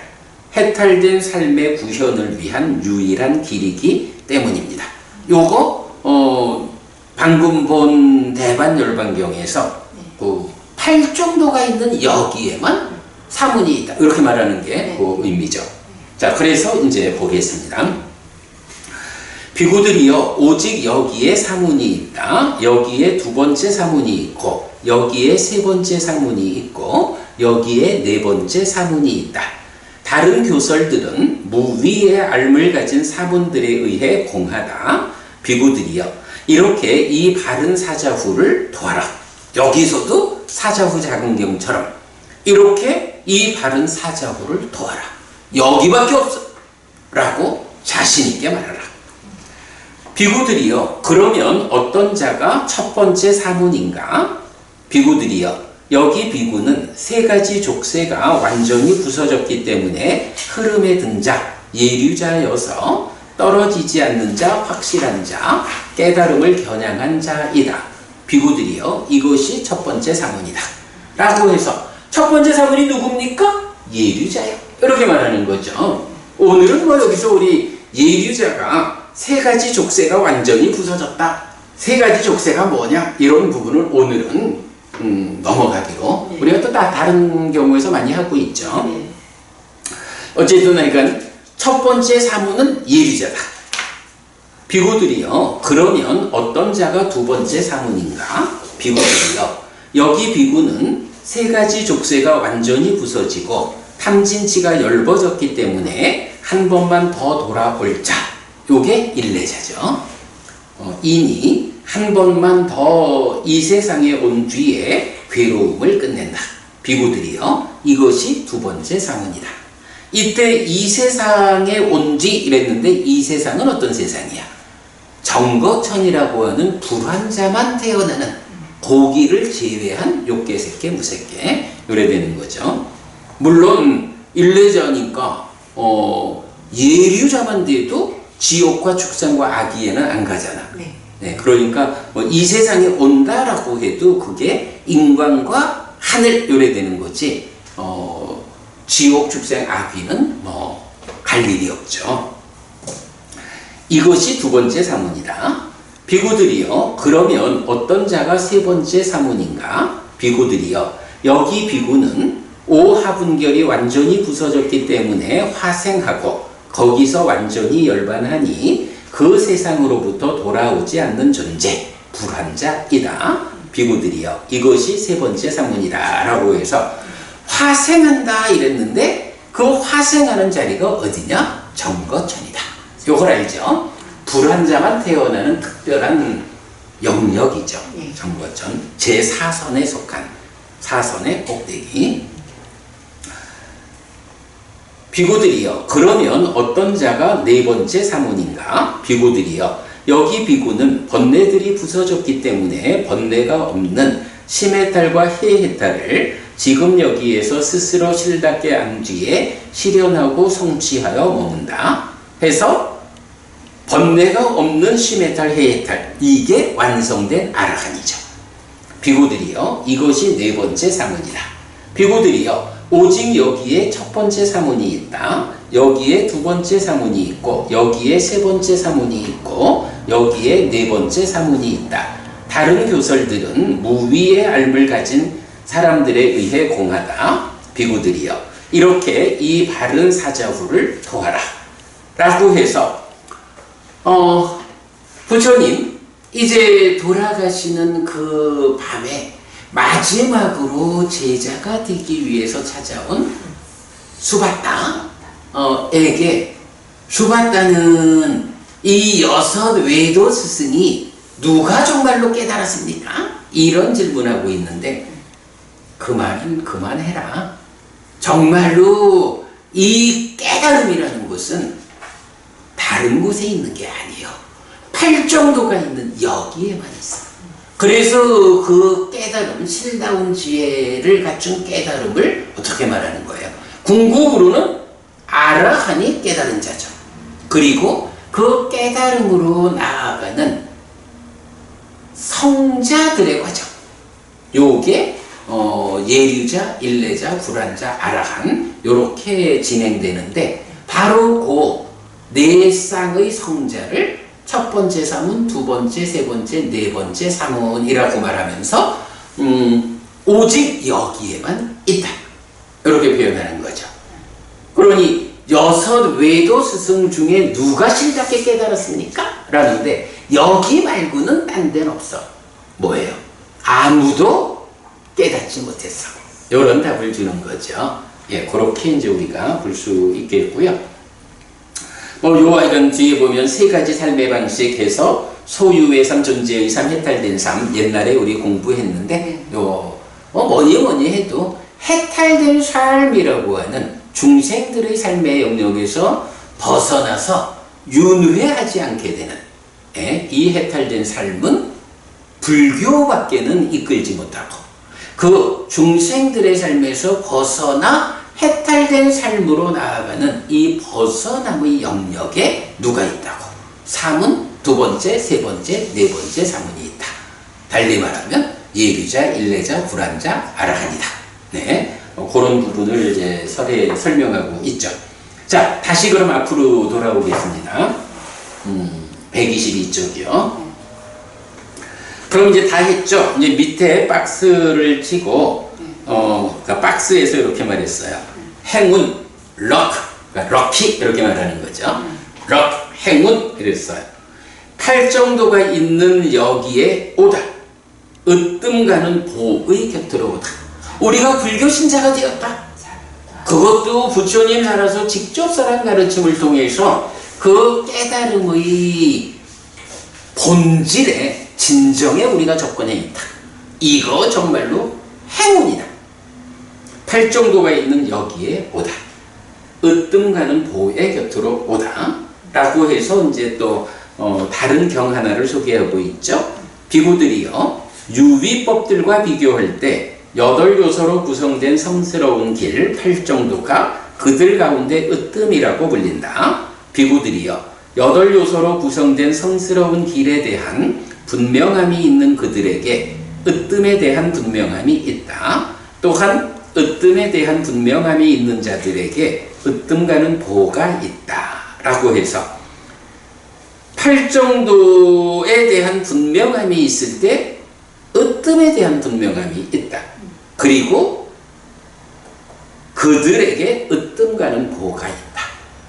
해탈된 삶의 구현을 위한 유일한 길이기 때문입니다. 요거 방금 본 대반열반경에서 그 8정도가 있는 여기에만 사문이 있다. 이렇게 말하는 게 그 의미죠. 자, 그래서 이제 보겠습니다. 비구들이여 오직 여기에 사문이 있다. 여기에 두 번째 사문이 있고 여기에 세 번째 사문이 있고 여기에 네 번째 사문이 있다. 다른 교설들은 무위의 알을 가진 사문들에 의해 공하다. 비구들이여 이렇게 이 바른 사자후를 도하라. 여기서도 사자후 작은경처럼 이렇게 이 바른 사자후를 도하라. 여기밖에 없어 라고 자신있게 말하라. 비구들이여 그러면 어떤 자가 첫 번째 사문인가? 비구들이여 여기 비구는 세 가지 족쇄가 완전히 부서졌기 때문에 흐름에 든 자, 예류자여서 떨어지지 않는 자, 확실한 자, 깨달음을 겨냥한 자이다. 비구들이여 이것이 첫 번째 사문이다. 라고 해서 첫 번째 사문이 누굽니까? 예류자요. 이렇게 말하는 거죠. 오늘은 뭐 여기서 우리 예류자가 세 가지 족쇄가 완전히 부서졌다. 세 가지 족쇄가 뭐냐? 이런 부분을 오늘은 넘어가기로 우리가 또 다른 경우에서 많이 하고 있죠. 어쨌든 그러니까 첫 번째 사문은 예류자다. 비구들이요 그러면 어떤 자가 두 번째 사문인가? 비구들이요 여기 비구는 세 가지 족쇄가 완전히 부서지고 탐진치가 엷어졌기 때문에 한 번만 더 돌아올 자, 요게 일례자죠. 이니 한 번만 더 이 세상에 온 뒤에 괴로움을 끝낸다. 비구들이요 이것이 두 번째 사문이다. 이때 이 세상에 온 뒤 이랬는데 이 세상은 어떤 세상이야? 정거천이라고 하는 불환자만 태어나는 고기를 제외한 욕계, 색계, 무색계 요래 되는 거죠. 물론 일례자니까 예류자만 돼도 지옥과 축생과 악의에는 안 가잖아. 네, 그러니까 이 세상에 온다라고 해도 그게 인간과 하늘 요래 되는 거지. 지옥, 축생, 악의는 뭐 갈 일이 없죠. 이것이 두 번째 사문이다. 비구들이요 그러면 어떤 자가 세 번째 사문인가? 비구들이요 여기 비구는 오하분결이 완전히 부서졌기 때문에 화생하고 거기서 완전히 열반하니 그 세상으로부터 돌아오지 않는 존재 불환자이다. 비구들이여 이것이 세 번째 사문이다 라고 해서 화생한다 이랬는데 그 화생하는 자리가 어디냐? 정거천이다. 요걸 알죠? 불환자만 태어나는 특별한 영역이죠. 정거천 제4선에 속한 사선의 꼭대기. 비구들이여 그러면 어떤 자가 네 번째 사문인가? 비구들이여 여기 비구는 번뇌들이 부서졌기 때문에 번뇌가 없는 심해탈과 해해탈을 지금 여기에서 스스로 실답게 안 뒤에 실현하고 성취하여 머문다 해서 번뇌가 없는 심해탈 해해탈 이게 완성된 아라한이죠. 비구들이여 이것이 네 번째 사문이다. 비구들이여 오직 여기에 첫 번째 사문이 있다. 여기에 두 번째 사문이 있고 여기에 세 번째 사문이 있고 여기에 네 번째 사문이 있다. 다른 교설들은 무위의 알을 가진 사람들에 의해 공하다. 비구들이여 이렇게 이 바른 사자후를 토하라 라고 해서 부처님 이제 돌아가시는 그 밤에 마지막으로 제자가 되기 위해서 찾아온 수바타에게 수바타는 이 여섯 외도 스승이 누가 정말로 깨달았습니까? 이런 질문하고 있는데 그 말은 그만해라. 정말로 이 깨달음이라는 것은 다른 곳에 있는 게 아니에요. 팔정도가 있는 여기에만 있어. 그래서 그 깨달음, 실다운 지혜를 갖춘 깨달음을 어떻게 말하는 거예요? 궁극으로는 아라한이 깨달은 자죠. 그리고 그 깨달음으로 나아가는 성자들의 과정. 요게 예류자, 일레자, 불환자, 아라한 요렇게 진행되는데 바로 그 네 쌍의 성자를 첫 번째 사문, 두 번째, 세 번째, 네 번째 사문이라고 말하면서 오직 여기에만 있다. 이렇게 표현하는 거죠. 그러니 여섯 외도 스승 중에 누가 실답게 깨달았습니까? 라는데 여기 말고는 딴 데는 없어. 뭐예요? 아무도 깨닫지 못했어. 이런 답을 주는 거죠. 예, 그렇게 이제 우리가 볼 수 있겠고요. 요 이런 뒤에 보면 세 가지 삶의 방식 해서 소유의 삶, 존재의 삶, 해탈된 삶 옛날에 우리 공부했는데 뭐니 해도 해탈된 삶이라고 하는 중생들의 삶의 영역에서 벗어나서 윤회하지 않게 되는 이 해탈된 삶은 불교밖에는 이끌지 못하고 그 중생들의 삶에서 벗어나 해탈된 삶으로 나아가는 이 벗어남의 영역에 누가 있다고? 사문, 두 번째, 세 번째, 네 번째 사문이 있다. 달리 말하면 예류자, 일레자, 불환자, 아라한이다. 네, 그런 부분을 이제 설에 설명하고 있죠. 자, 다시 그럼 앞으로 돌아오겠습니다. 122쪽이요. 그럼 이제 다 했죠. 이제 밑에 박스를 치고 그러니까 박스에서 이렇게 말했어요. 행운, 럭, 그러니까 럭키 이렇게 말하는 거죠. 럭, 행운 이랬어요. 팔정도가 있는 여기에 오다. 으뜸가는 보의 곁으로 오다. 우리가 불교 신자가 되었다. 그것도 부처님 살아서 직접 사람 가르침을 통해서 그 깨달음의 본질에 진정에 우리가 접근해 있다. 이거 정말로 행운이다. 팔정도가 있는 여기에 오다. 으뜸가는 보의 곁으로 오다. 라고 해서 이제 또 다른 경 하나를 소개하고 있죠. 비구들이요. 유위법들과 비교할 때 8요소로 구성된 성스러운 길 팔정도가 그들 가운데 으뜸이라고 불린다. 비구들이요. 8요소로 구성된 성스러운 길에 대한 분명함이 있는 그들에게 으뜸에 대한 분명함이 있다. 또한 으뜸에 대한 분명함이 있는 자들에게 으뜸가는 보가 있다. 라고 해서 팔정도에 대한 분명함이 있을 때 으뜸에 대한 분명함이 있다. 그리고 그들에게 으뜸가는 보가 있다.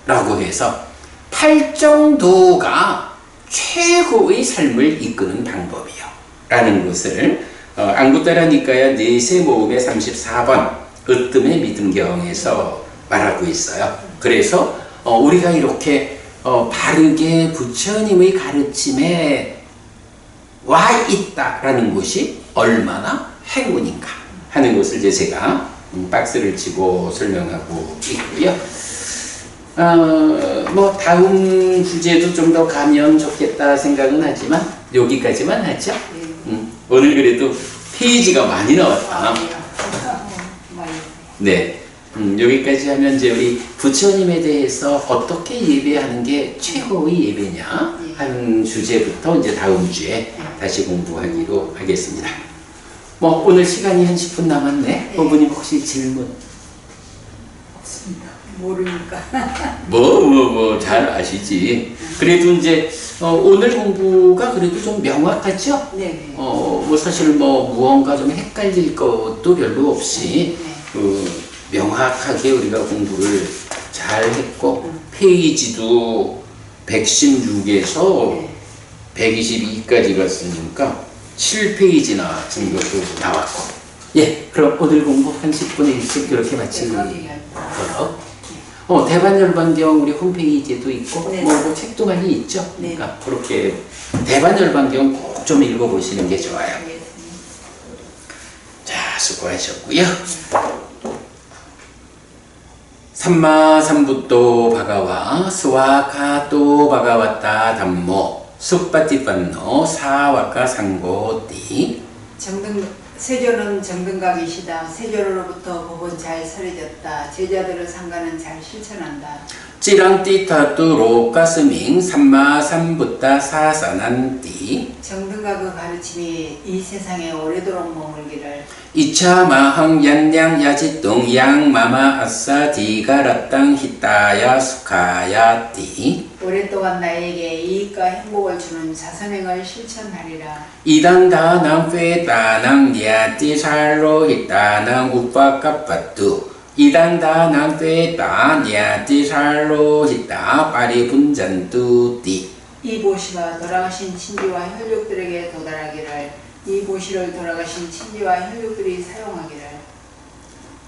라고 해서 팔정도가 최고의 삶을 이끄는 방법이요. 라는 것을 안구따라니까야 넷의 모음의 34번 으뜸의 믿음경에서 말하고 있어요. 그래서 우리가 이렇게 바르게 부처님의 가르침에 와 있다라는 것이 얼마나 행운인가 하는 것을 이제 제가 박스를 치고 설명하고 있고요. 뭐 다음 주제도 좀 더 가면 좋겠다 생각은 하지만 여기까지만 하죠. 오늘 그래도 페이지가 많이 나왔다. 네, 여기까지 하면 이제 우리 부처님에 대해서 어떻게 예배하는 게 최고의 예배냐 하는 주제부터 이제 다음 주에 다시 공부하기로 하겠습니다. 뭐 오늘 시간이 한 10분 남았네. 어머님 혹시 질문? 없습니다. 모르니까. 뭐 잘 아시지. 그래도 이제 오늘 공부가 그래도 좀 명확하죠? 네. 뭐 사실 뭐 무언가 좀 헷갈릴 것도 별로 없이 명확하게 우리가 공부를 잘 했고 페이지도 116에서 122까지 갔으니까 7페이지나 증거도 나왔고. 예, 그럼 오늘 공부 한 10분에 1씩 이렇게 마치도록. 대반열반경 우리 홈페이지에도 있고 네. 뭐 책도 많이 있죠. 네. 그러니까 그렇게 대반열반경 꼭 좀 읽어보시는 게 좋아요. 자, 수고하셨고요. 삼마삼부토 바가와 스와카토 바가와타 담모 숙바티판노 사와카 상고띠. 세조는 정등각이시다. 세조로부터 법은 잘 설해졌다. 제자들의 상가는 잘 실천한다. 찌랑띠타뚜 로가스밍 삼마삼부타 사사난띠. 정등각의 가르침이 이 세상에 오래도록 머물기를. 이차마항 얀양 야지뚱 양마마 아싸 디가라땅 히타야 수카야띠. 오랫동안 나에게 이익과 행복을 주는 자선행을 실천하리라. 이단다낭 페다낭 니아띠 살로 히타낭 우빠까빠뚜. 이단다낭 페다 니아띠 살로 히타 파리분잔뚜띠. 이 보시가 돌아가신 친지와 혈육들에게 도달하기를. 이 보시를 돌아가신 친지와 혈육들이 사용하기를.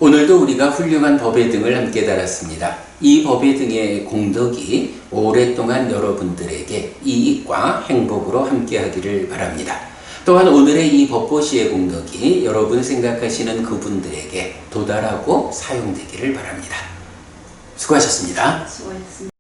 오늘도 우리가 훌륭한 법의 등을 함께 달았습니다. 이 법의 등의 공덕이 오랫동안 여러분들에게 이익과 행복으로 함께 하기를 바랍니다. 또한 오늘의 이 법보시의 공덕이 여러분 생각하시는 그분들에게 도달하고 사용되기를 바랍니다. 수고하셨습니다. 수고하셨습니다.